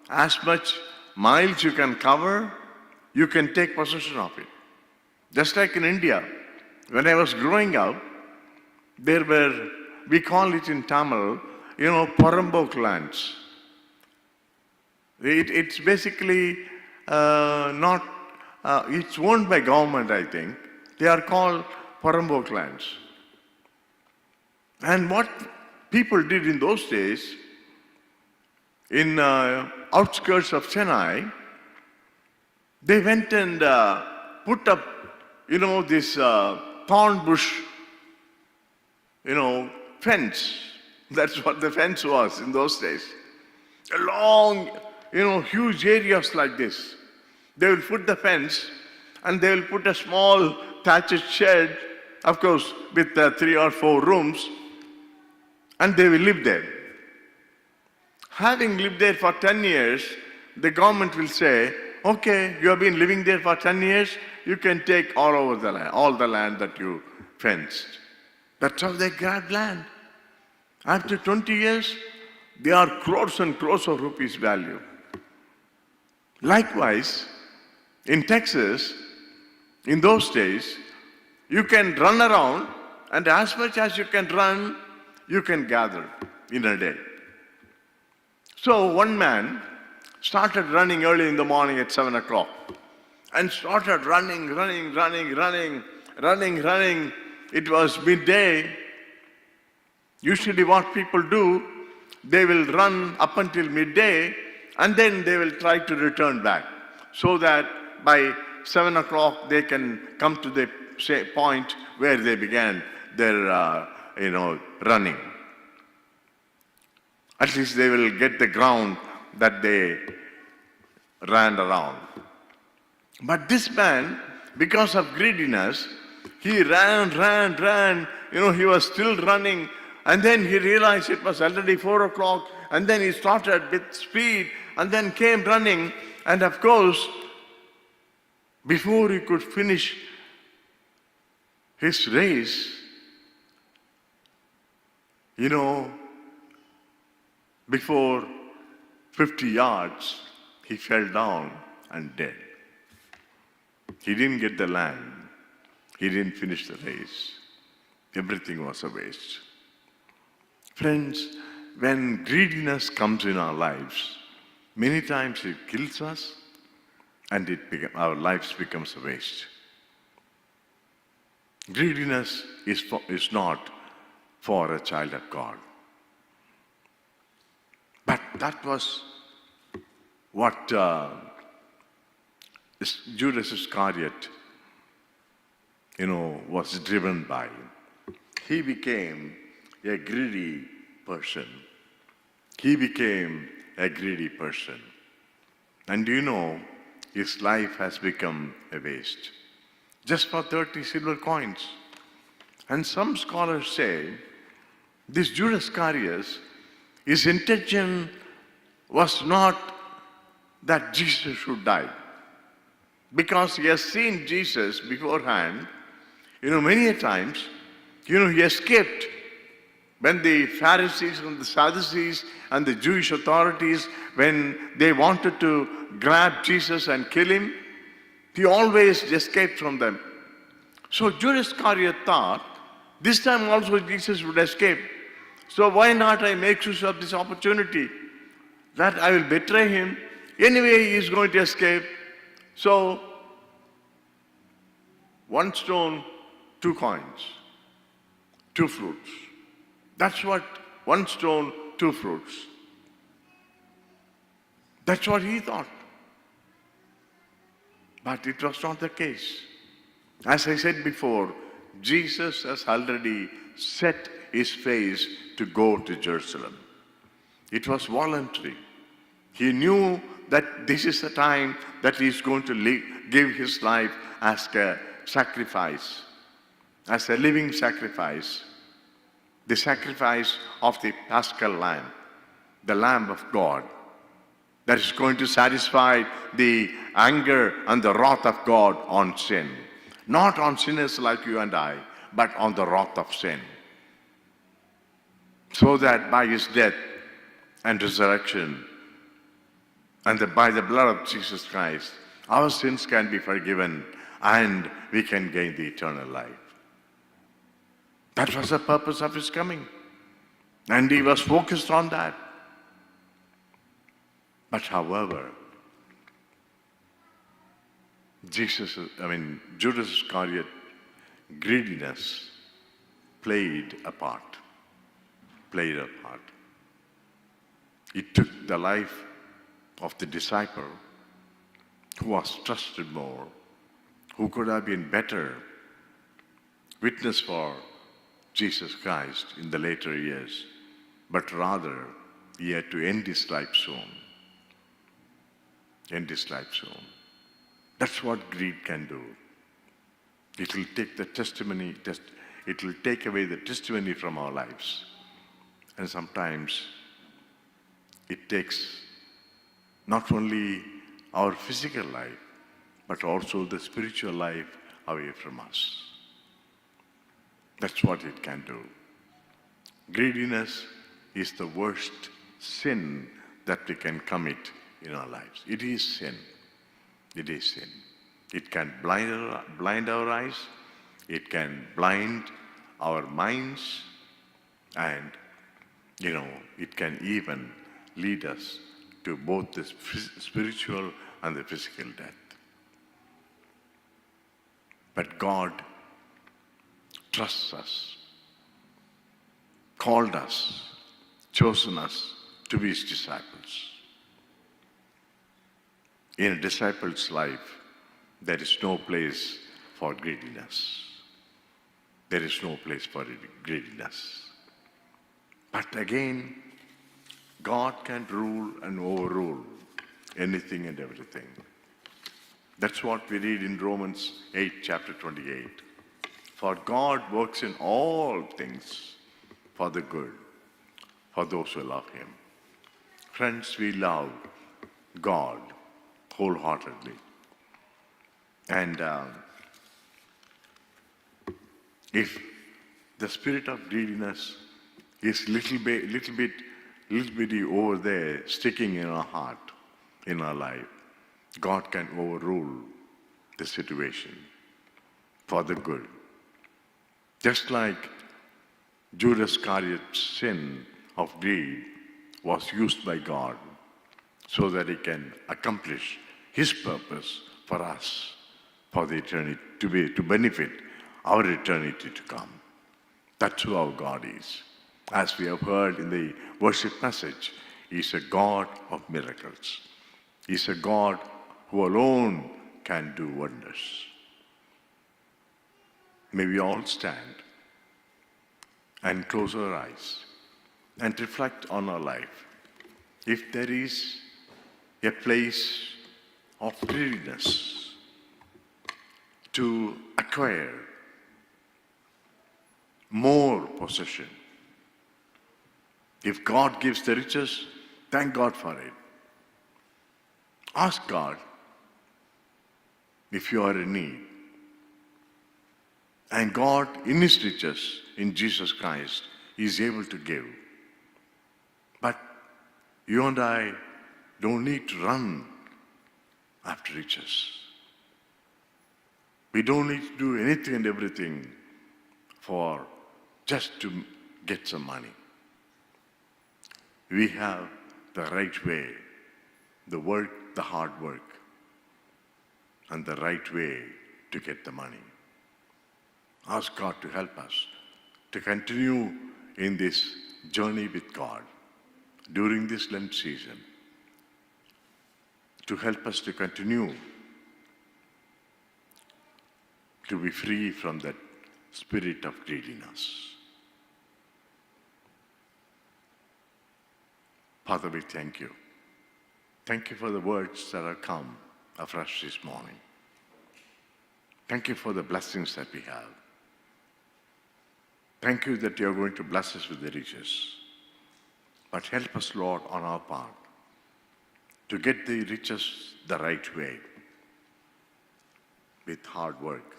as much miles you can cover, you can take possession of it. Just like in India, when I was growing up, there were, we call it in Tamil, Porambok lands. It's basically not, it's owned by government, I think. They are called Porambok lands. And what people did in those days, in outskirts of Chennai, they went and put up, this thorn bush, fence. That's what the fence was in those days. A long, huge areas like this. They will put the fence and they will put a small thatched shed, of course, with 3 or 4 rooms, and they will live there. Having lived there for 10 years, the government will say, okay, you have been living there for 10 years, you can take all over the land, all the land that you fenced. That's how they grab land. After 20 years, they are crores and crores of rupees value. Likewise, in Texas, in those days, you can run around, and as much as you can run, you can gather in a day. So one man started running early in the morning at 7 o'clock and started running. It was midday. Usually what people do, they will run up until midday and then they will try to return back so that by 7 o'clock they can come to the point where they began their, running. At least they will get the ground that they ran around. But this man, because of greediness, he ran. He was still running. And then he realized it was already 4 o'clock. And then he started with speed and then came running. And of course, before he could finish his race, before 50 yards, he fell down and dead. He didn't get the land. He didn't finish the race. Everything was a waste. Friends, when greediness comes in our lives, many times it kills us and our lives becomes a waste. Greediness is not for a child of God. But that was what Judas Iscariot was driven by. He became a greedy person. He became a greedy person. And his life has become a waste. Just for 30 silver coins. And some scholars say this Judas Iscariot, his intention was not that Jesus should die. Because he has seen Jesus beforehand, many a times, he escaped when the Pharisees and the Sadducees and the Jewish authorities, when they wanted to grab Jesus and kill him, he always escaped from them. So Judas Iscariot thought, this time also Jesus would escape. So why not I make use of this opportunity that I will betray him. Anyway, he is going to escape. So, 1 stone, 2 coins, 2 fruits. That's what 1 stone, 2 fruits. That's what he thought. But it was not the case. As I said before, Jesus has already set his face to go to Jerusalem. It was voluntary. He knew that this is the time that he is going to give his life as a sacrifice, as a living sacrifice, the sacrifice of the Paschal Lamb, the Lamb of God, that is going to satisfy the anger and the wrath of God on sin. Not on sinners like you and I, but on the wrath of sin. So that by his death and resurrection, and by the blood of Jesus Christ, our sins can be forgiven and we can gain the eternal life. That was the purpose of his coming. And he was focused on that. But however, Judas Iscariot, greediness played a part. It took the life of the disciple who was trusted more, who could have been better witness for Jesus Christ in the later years, but rather he had to end his life soon. That's what greed can do. It will take the testimony, it will take away the testimony from our lives. And sometimes it takes not only our physical life, but also the spiritual life away from us. That's what it can do. Greediness is the worst sin that we can commit in our lives. It is sin. It can blind our eyes, it can blind our minds, and it can even lead us to both the spiritual and the physical death. But God trusts us, called us, chosen us to be his disciples. In a disciple's life, there is no place for greediness. There is no place for greediness. But again, God can rule and overrule anything and everything. That's what we read in Romans 8, chapter 28. For God works in all things for the good, for those who love him. Friends, we love God wholeheartedly. And if the spirit of greediness is little bitty over there, sticking in our heart, in our life, God can overrule the situation for the good. Just like Judas Iscariot's sin of greed was used by God so that he can accomplish his purpose for us, for the eternity, to benefit our eternity to come. That's who our God is. As we have heard in the worship message, he is a God of miracles. He is a God who alone can do wonders. May we all stand and close our eyes and reflect on our life. If there is a place of greediness to acquire more possession, if God gives the riches, thank God for it. Ask God if you are in need. And God, in His riches, in Jesus Christ, is able to give. But you and I don't need to run after riches. We don't need to do anything and everything for just to get some money. We have the right way, the work, the hard work, and the right way to get the money. Ask God to help us to continue in this journey with God during this Lent season, to help us to continue to be free from that spirit of greediness. Father, we thank you. Thank you for the words that have come afresh this morning. Thank you for the blessings that we have. Thank you that you are going to bless us with the riches. But help us, Lord, on our part to get the riches the right way, with hard work,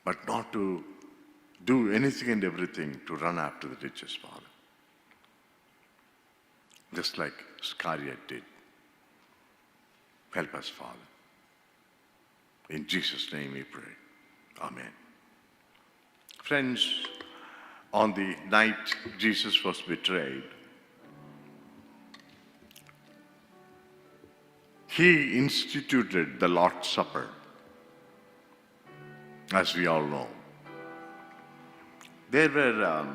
but not to do anything and everything to run after the riches, Father. Just like Iscariot did. Help us, Father. In Jesus' name we pray. Amen. Friends, on the night Jesus was betrayed, He instituted the Lord's Supper, as we all know. There were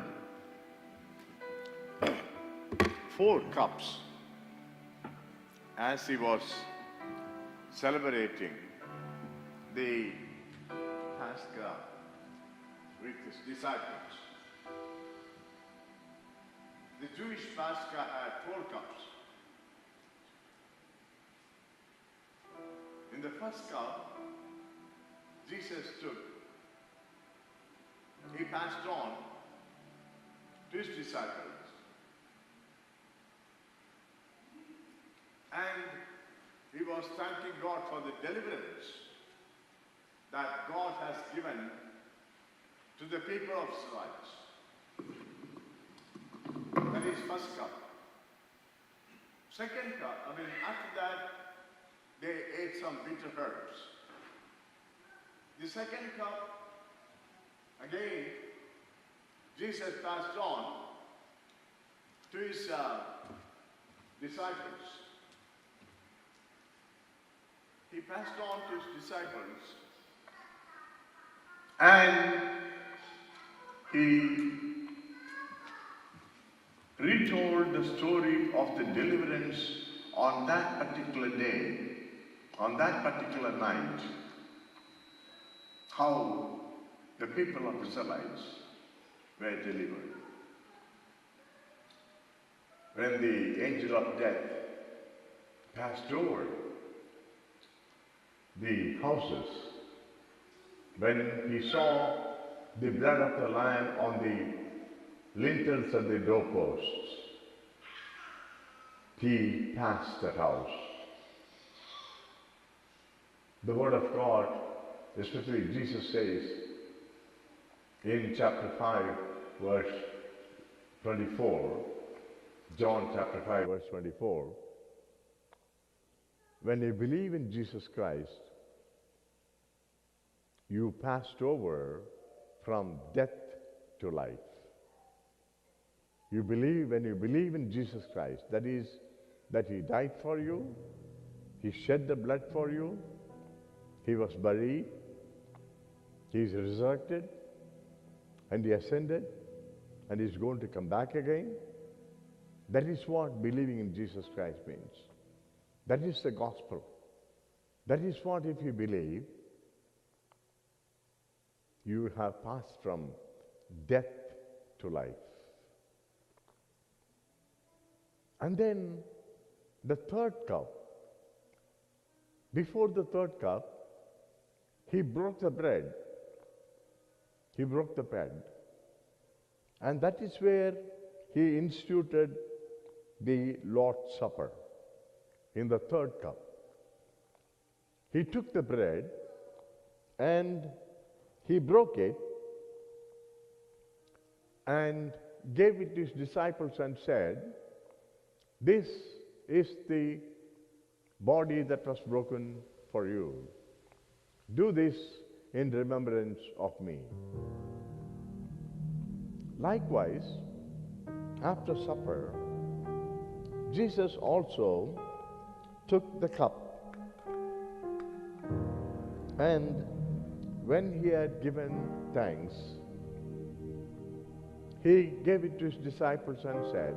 4 cups as He was celebrating the Pascha with His disciples. The Jewish Pascha had 4 cups. In the first cup, Jesus took, He passed on to His disciples, and He was thanking God for the deliverance that God has given to the people of Israel. That is first cup. Second cup, after that, they ate some bitter herbs. The second cup, again, Jesus passed on to His disciples. He passed on to His disciples, and He retold the story of the deliverance on that particular day, on that particular night, how the people of Israelites were delivered. When the angel of death passed over the houses, when he saw the blood of the Lamb on the lintels and the doorposts, he passed that house. The Word of God, especially Jesus says in chapter 5, verse 24, John chapter 5, verse 24, when you believe in Jesus Christ, you passed over from death to life. You believe, when you believe in Jesus Christ, that is, that He died for you, He shed the blood for you, He was buried, He is resurrected, and He ascended, and He is going to come back again. That is what believing in Jesus Christ means. That is the gospel. That is what, if you believe, You have passed from death to life. And then the third cup. Before the third cup, he broke the bread. He broke the bread. And that is where he instituted the Lord's Supper in the third cup. He took the bread and he broke it and gave it to his disciples and said, "This is the body that was broken for you. Do this in remembrance of me." Likewise, after supper, Jesus also took the cup, and when he had given thanks, he gave it to his disciples and said,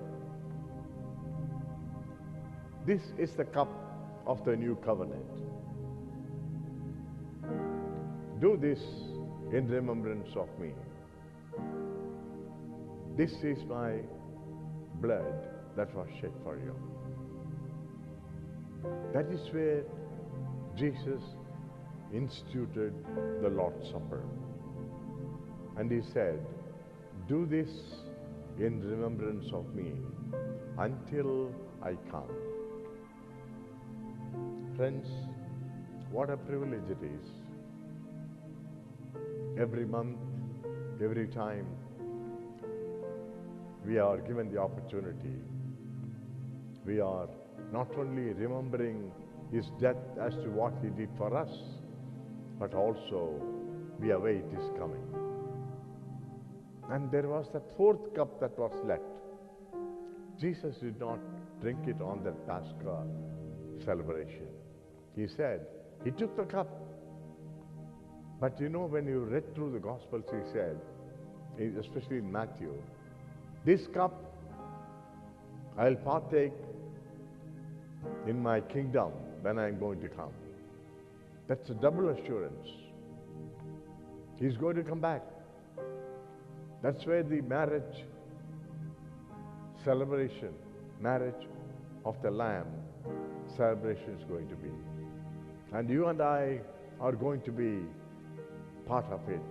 "This is the cup of the new covenant. Do this in remembrance of me. This is my blood that was shed for you." That is where Jesus instituted the Lord's Supper. And he said, "Do this in remembrance of me until I come." Friends, what a privilege it is. Every month, every time, we are given the opportunity. We are not only remembering his death as to what he did for us, but also we await his coming. And there was that fourth cup that was left. Jesus did not drink it on that Pascha celebration. He said, he took the cup. But you know, when you read through the Gospels, he said, especially in Matthew, "This cup I'll partake in my kingdom when I'm going to come." That's a double assurance. He's going to come back. That's where the marriage celebration, marriage of the Lamb celebration is going to be. And you and I are going to be part of it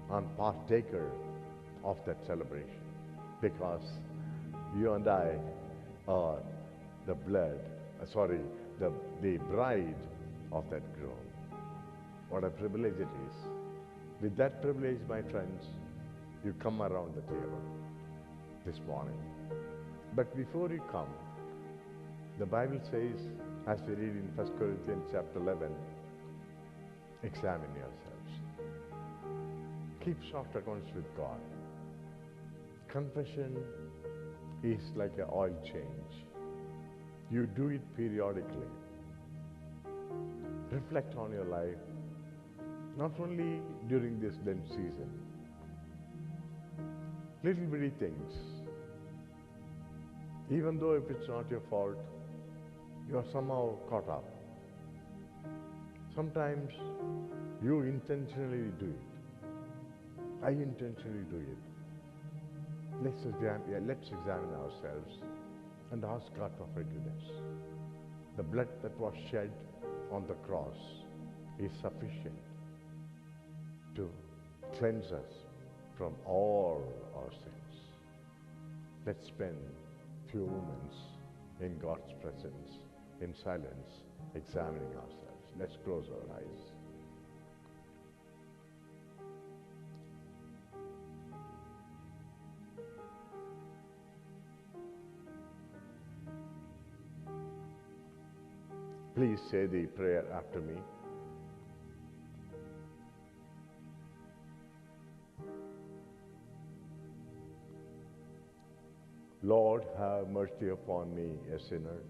and partaker of that celebration, because you and I are the bride of that groom. What a privilege it is. With that privilege, my friends, you come around the table this morning. But before you come, the Bible says, as we read in 1 Corinthians chapter 11, examine yourselves. Keep short accounts with God. Confession is like an oil change. You do it periodically. Reflect on your life, not only during this Lent season. Little bitty things. Even though if it's not your fault, you are somehow caught up. Sometimes you intentionally do it. I intentionally do it. Let's examine ourselves and ask God for forgiveness. The blood that was shed on the cross is sufficient to cleanse us from all our sins. Let's spend few moments in God's presence, in silence, examining ourselves. Let's close our eyes. Please say the prayer after me. Lord, have mercy upon me, a sinner.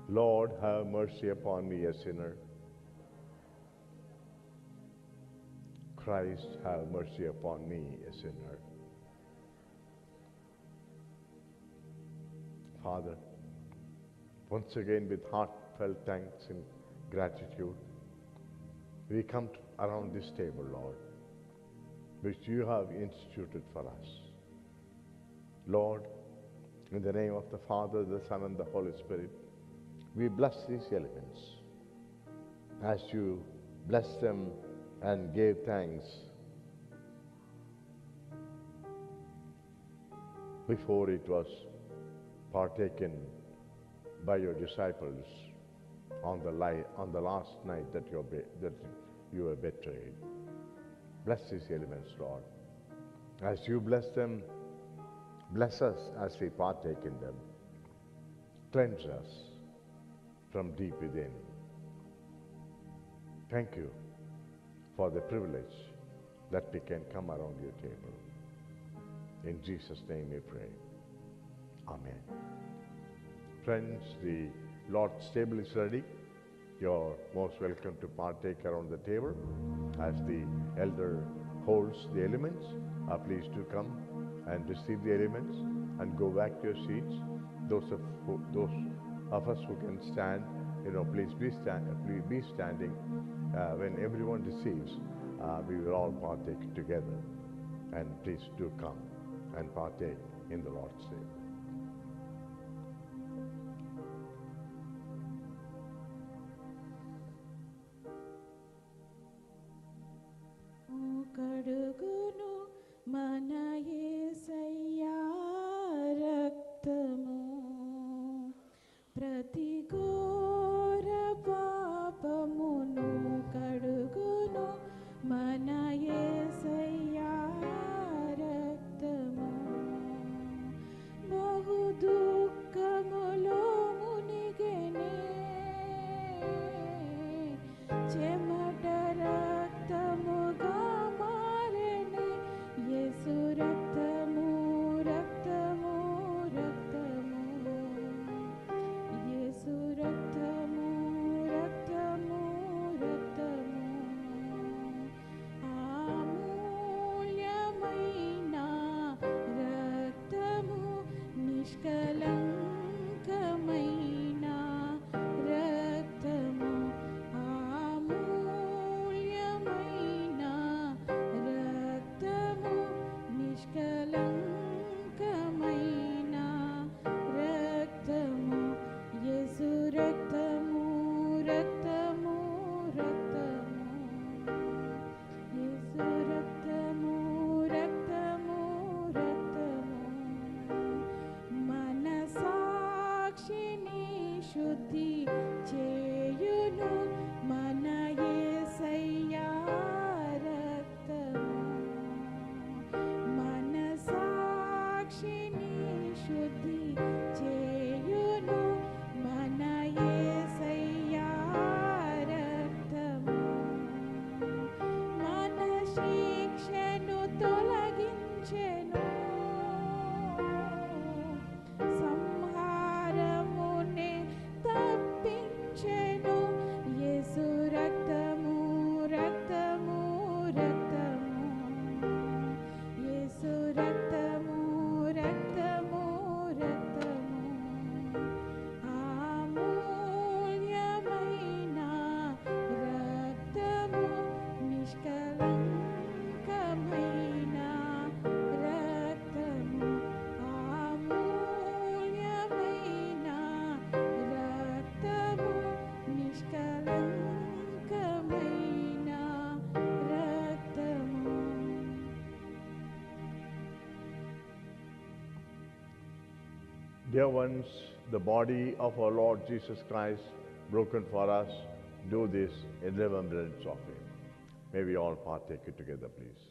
Lord, have mercy upon me, a sinner. Christ, have mercy upon me, a sinner. Father, once again with heartfelt thanks and gratitude, we come around this table, Lord, which you have instituted for us. Lord, in the name of the Father, the Son, and the Holy Spirit, we bless these elements. As you blessed them and gave thanks before it was partaken by your disciples on the last night that you were betrayed. Bless these elements, Lord. As you bless them, bless us as we partake in them. Cleanse us from deep within. Thank you for the privilege that we can come around your table. In Jesus' name we pray. Amen. Friends, the Lord's table is ready. You're most welcome to partake around the table. As the elder holds the elements, please do come and receive the elements and go back to your seats. Those of us who can stand, please be standing. When everyone receives, we will all partake together. And please do come and partake in the Lord's table. కడుగును మన యేసయ్యా రక్తము ప్రతి ఘోర పాపమును కడుగును మన యేసయ్యా రక్తము బహు దుఃఖములో మునిగెనే చెమట రక్తముగా మారెనే యేసు రక్తము రక్తము రక్తము యేసు రక్తము రక్తము రక్తము అమూల్యమైన రక్తము నిష్కలంకమైన రక్తము అమూల్యమైన రక్తము నిష్కలంకమైన రక్తము యేసు రక్తము రక్తము రక్తము యేసు రక్తము రక్తము రక్తము మన సాక్షిని శుద్ధి చేయును మన యేసయ్యా రక్తము మన సాక్షిని శుద్ధి చేయును మన యేసయ్యా రక్తము మన శిక్షను తొలగించెను సంహారమునే తప్పించెను యేసు రక్తము రక్తము రక్తము యేసు రక్తము రక్తము రక్తము అమూల్యమైన రక్తము నిష్కలంకమైన రక్తము అమూల్యమైన రక్తము నిష్కలంకమైన రక్తము Dear ones, the body of our Lord Jesus Christ, broken for us, do this in remembrance of him. May we all partake it together, please.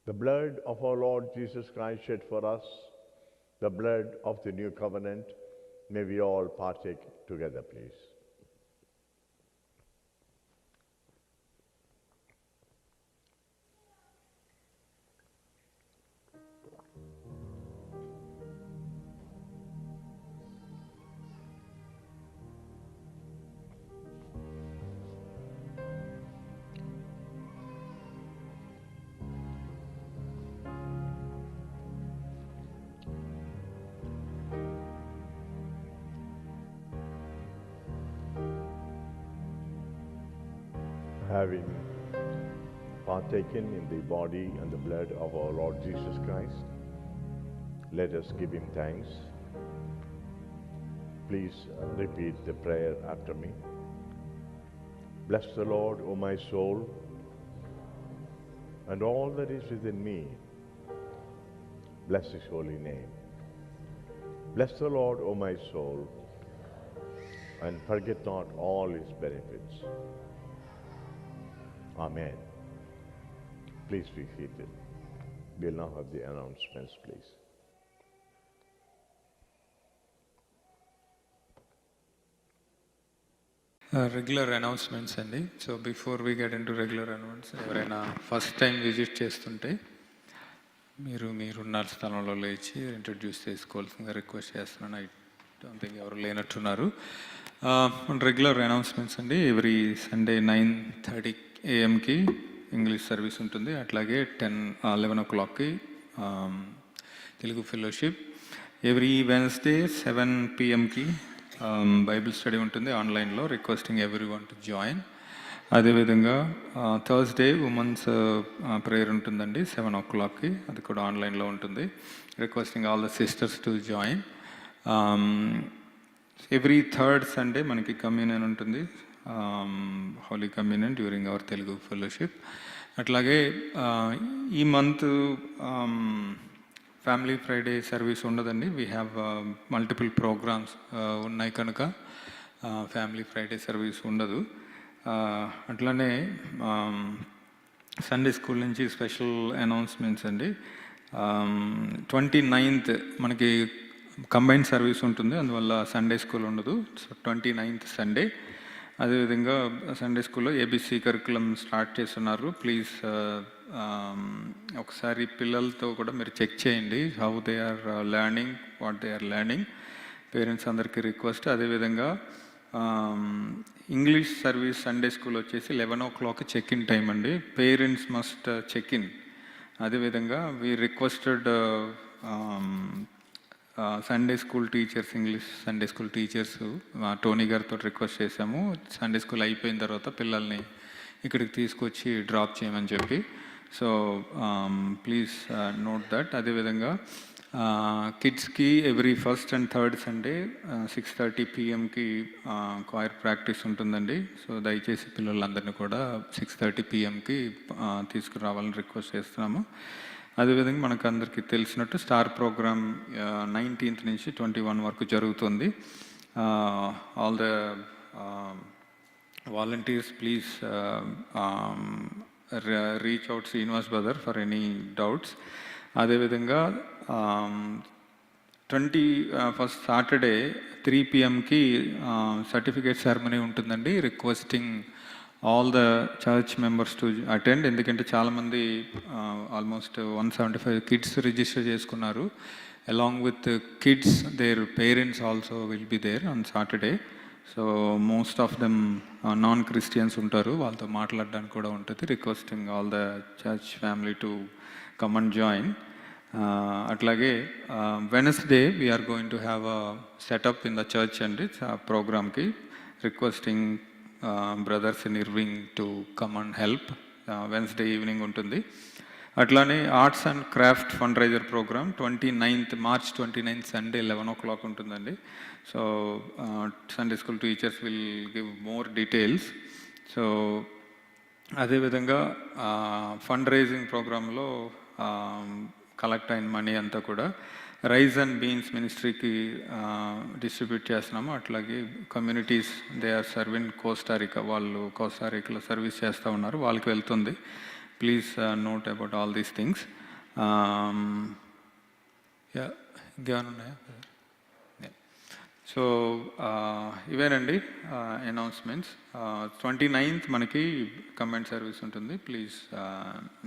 The blood of our Lord Jesus Christ shed for us, the blood of the new covenant, may we all partake together, please. having partaken in the body and the blood of our Lord Jesus Christ, let us give him thanks. Please repeat the prayer after me. Bless the Lord, O my soul, and all that is within me. Bless his holy name. Bless the Lord, O my soul, and forget not all his benefits. Amen. Please be seated. We'll now have the announcements, please. Regular announcements అండి. So before we get into regular announce, ఎవరైనా first time visit చేస్తుంటే మీరున్న స్థలంలో లేచి introduce చేసుకోవాల్సిందిగా request చేస్తున్నాను. I don't think ఎవరు లేనట్టున్నారు. రెగ్యులర్ అనౌన్స్మెంట్స్ అండి. Every Sunday 9:30 AM English service ఉంటుంది. అట్లాగే 11 o'clockకి Telugu fellowship. Every Wednesday 7 PM Bible study ఉంటుంది ఆన్లైన్లో. Requesting everyone to join. అదేవిధంగా థర్స్డే ఉమెన్స్ ప్రేయర్ ఉంటుందండి 7 o'clockకి. అది కూడా ఆన్లైన్లో ఉంటుంది. Requesting all the sisters to join. Every third Sunday మనకి కమ్యూనియన్ ఉంటుంది, holy communion during our Telugu fellowship. అట్లాగే ఈ మంత్ ఫ్యామిలీ ఫ్రైడే సర్వీస్ ఉండదండి. వీ హ్యావ్ మల్టిపుల్ ప్రోగ్రామ్స్ ఉన్నాయి కనుక ఫ్యామిలీ ఫ్రైడే సర్వీస్ ఉండదు. అట్లానే సండే స్కూల్ నుంచి స్పెషల్ అనౌన్స్మెంట్స్ అండి. 29th మనకి కంబైన్డ్ సర్వీస్ ఉంటుంది, అందువల్ల సండే స్కూల్ ఉండదు. So 29th Sunday. అదేవిధంగా సండే స్కూల్లో ఏబిసి కరికులం స్టార్ట్ చేస్తున్నారు. ప్లీజ్ ఒకసారి పిల్లలతో కూడా మీరు చెక్ చేయండి, how they are learning, what they are learning. Parents అందరికీ రిక్వెస్ట్. అదేవిధంగా ఇంగ్లీష్ సర్వీస్ సండే స్కూల్ వచ్చేసి 11 o'clock చెక్ ఇన్ టైం అండి. Parents must check in. అదేవిధంగా we requested Sunday school teachers, English Sunday school teachers Tony గారితో request చేశాము, Sunday school అయిపోయిన తర్వాత పిల్లల్ని ఇక్కడికి తీసుకొచ్చి డ్రాప్ చేయమని చెప్పి. So please note that. అదేవిధంగా కిడ్స్కి every first and third Sunday 6:30 PM choir practice ఉంటుందండి. సో దయచేసి పిల్లలందరినీ కూడా 6:30 PM తీసుకురావాలని రిక్వెస్ట్ చేస్తున్నాము. అదేవిధంగా మనకు అందరికీ తెలిసినట్టు స్టార్ ప్రోగ్రామ్ 19th నుంచి 21 వరకు జరుగుతుంది. All the volunteers please reach out Srinivas brother for any doubts. అదేవిధంగా 21st Saturday 3 PM certificate ceremony ఉంటుందండి. Requesting all the church members to attend. ఎందుకంటే చాలామంది ఆల్మోస్ట్ 175 కిడ్స్ రిజిస్టర్ చేసుకున్నారు. Along with kids their parents also will be there on Saturday. So most of them non Christians ఉంటారు, వాళ్ళతో మాట్లాడడానికి కూడా ఉంటుంది. Requesting all the church family to come and join. అట్లాగే Wednesday we are going to have a setup in the church అండి ప్రోగ్రామ్కి. Requesting brothers in Irving to come and help. Wednesday evening ఉంటుంది. అట్లానే arts and craft fundraiser program March 29th Sunday 11 o'clock ఉంటుందండి. So Sunday school teachers will give more details. So అదేవిధంగా fundraising ప్రోగ్రాంలో collect అయిన money అంతా కూడా rice and beans మినిస్ట్రీకి distribute చేస్తున్నాము. అట్లాగే communities they are serving Costa Rica, వాళ్ళు కోస్టారికాలో సర్వీస్ చేస్తూ ఉన్నారు, వాళ్ళకి వెళ్తుంది. Please note about all these things. ఇంకేమైనా ఉన్నాయా? సో ఇవేనండి అనౌన్స్మెంట్స్. 29th మనకి కంబైన్డ్ సర్వీస్ ఉంటుంది. Please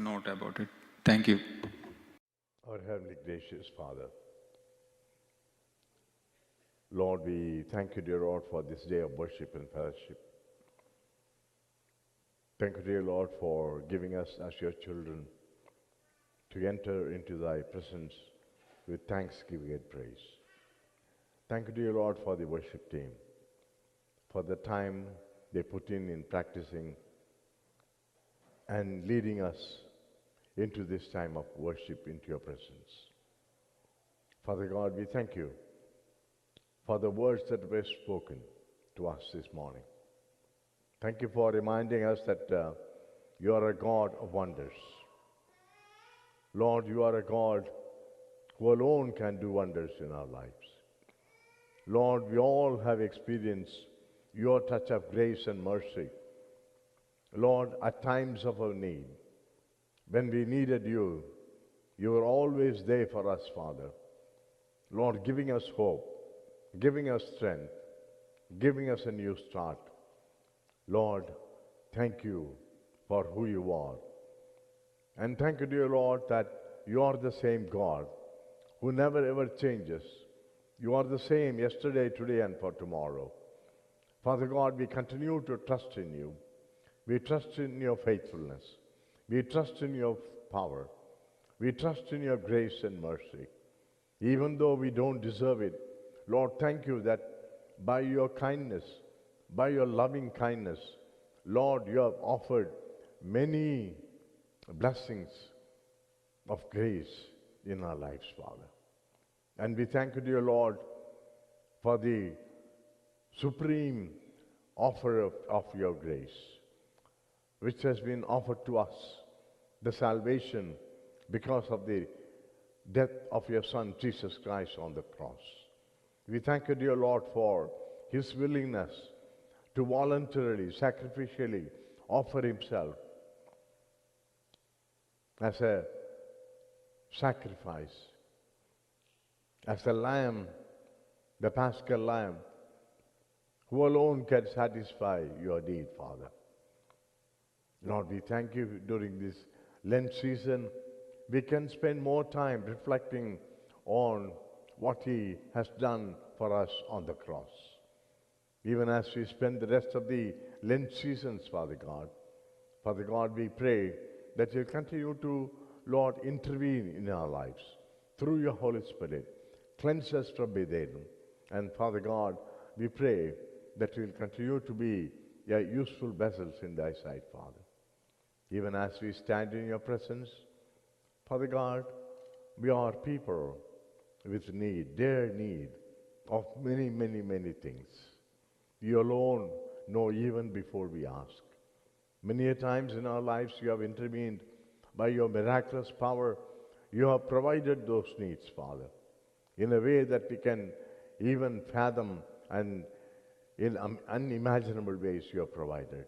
note about it. Thank you. Our heavenly gracious Father, Lord, we thank you, dear Lord, for this day of worship and fellowship. Thank you, dear Lord, for giving us as your children to enter into thy presence with thanksgiving and praise. Thank you, dear Lord, for the worship team, for the time they put in practicing and leading us into this time of worship, into your presence. Father God, we thank you for the words that were spoken to us this morning. Thank you for reminding us that you are a God of wonders. Lord, you are a God who alone can do wonders in our lives. Lord, we all have experienced your touch of grace and mercy. Lord, at times of our need, when we needed you, you were always there for us, Father. Lord, giving us hope, giving us strength, giving us a new start. Lord, thank you for who you are. And thank you, dear Lord, that you are the same God who never ever changes. You are the same yesterday, today, and for tomorrow. Father God, we continue to trust in you. We trust in your faithfulness. We trust in your power. We trust in your grace and mercy. Even though we don't deserve it, Lord, thank you that by your kindness, by your loving kindness, Lord, you have offered many blessings of grace in our lives, Father. And we thank you, dear Lord, for the supreme offer of your grace, which has been offered to us, the salvation because of the death of your Son, Jesus Christ, on the cross. We thank you, dear Lord, for his willingness to voluntarily, sacrificially offer himself as a sacrifice, as a lamb, the Paschal lamb, who alone can satisfy your need, Father. Lord, we thank you during this Lent season. We can spend more time reflecting on what he has done for us on the cross. Even as we spend the rest of the Lent seasons, Father God, we pray that you'll continue to, Lord, intervene in our lives through your Holy Spirit. Cleanse us from within. And Father God, we pray that we'll continue to be your useful vessels in thy sight, Father. Even as we stand in your presence, Father God, we are people with need, their need of many, many, many things. You alone know even before we ask. Many a times in our lives you have intervened by your miraculous power. You have provided those needs, Father, in a way that we can even fathom, and in unimaginable ways you have provided.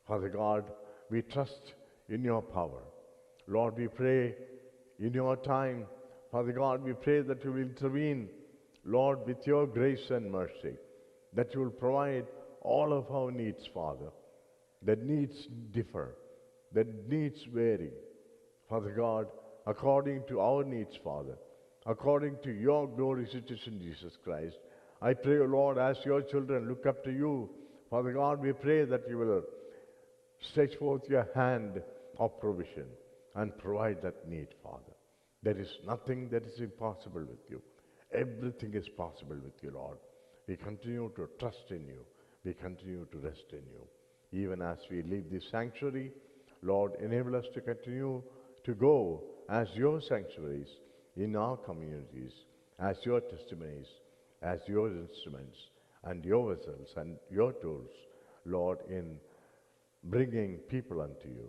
Father God, we trust in your power. Lord, we pray in your time, Father God, we pray that you will intervene, Lord, with your grace and mercy, that you will provide all of our needs, Father. The needs differ, the needs vary. Father God, according to our needs, Father, according to your glorious riches in Jesus Christ, I pray, Lord, as your children look up to you, Father God, we pray that you will stretch forth your hand of provision and provide that need, Father. There is nothing that is impossible with you. Everything is possible with you, Lord. We continue to trust in you. We continue to rest in you. Even as we leave this sanctuary, Lord, enable us to continue to go as your sanctuaries in our communities, as your testimonies, as your instruments and your vessels and your tools, Lord, in bringing people unto you,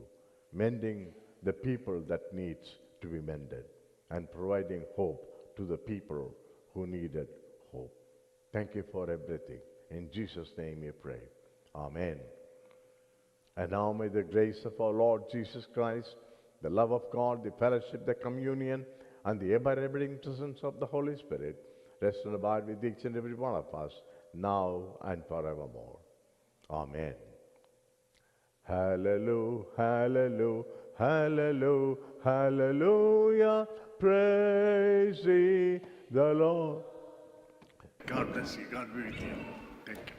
mending the people that needs to be mended, and providing hope to the people who needed hope. Thank you for everything. In Jesus' name we pray. Amen. And now may the grace of our Lord Jesus Christ, the love of God, the fellowship, the communion, and the ever-abiding presence of the Holy Spirit rest and abide with each and every one of us, now and forevermore. Amen. Hallelujah, hallelujah, hallelujah, hallelujah. Praise ye the Lord. God bless you. God be with you. Thank you.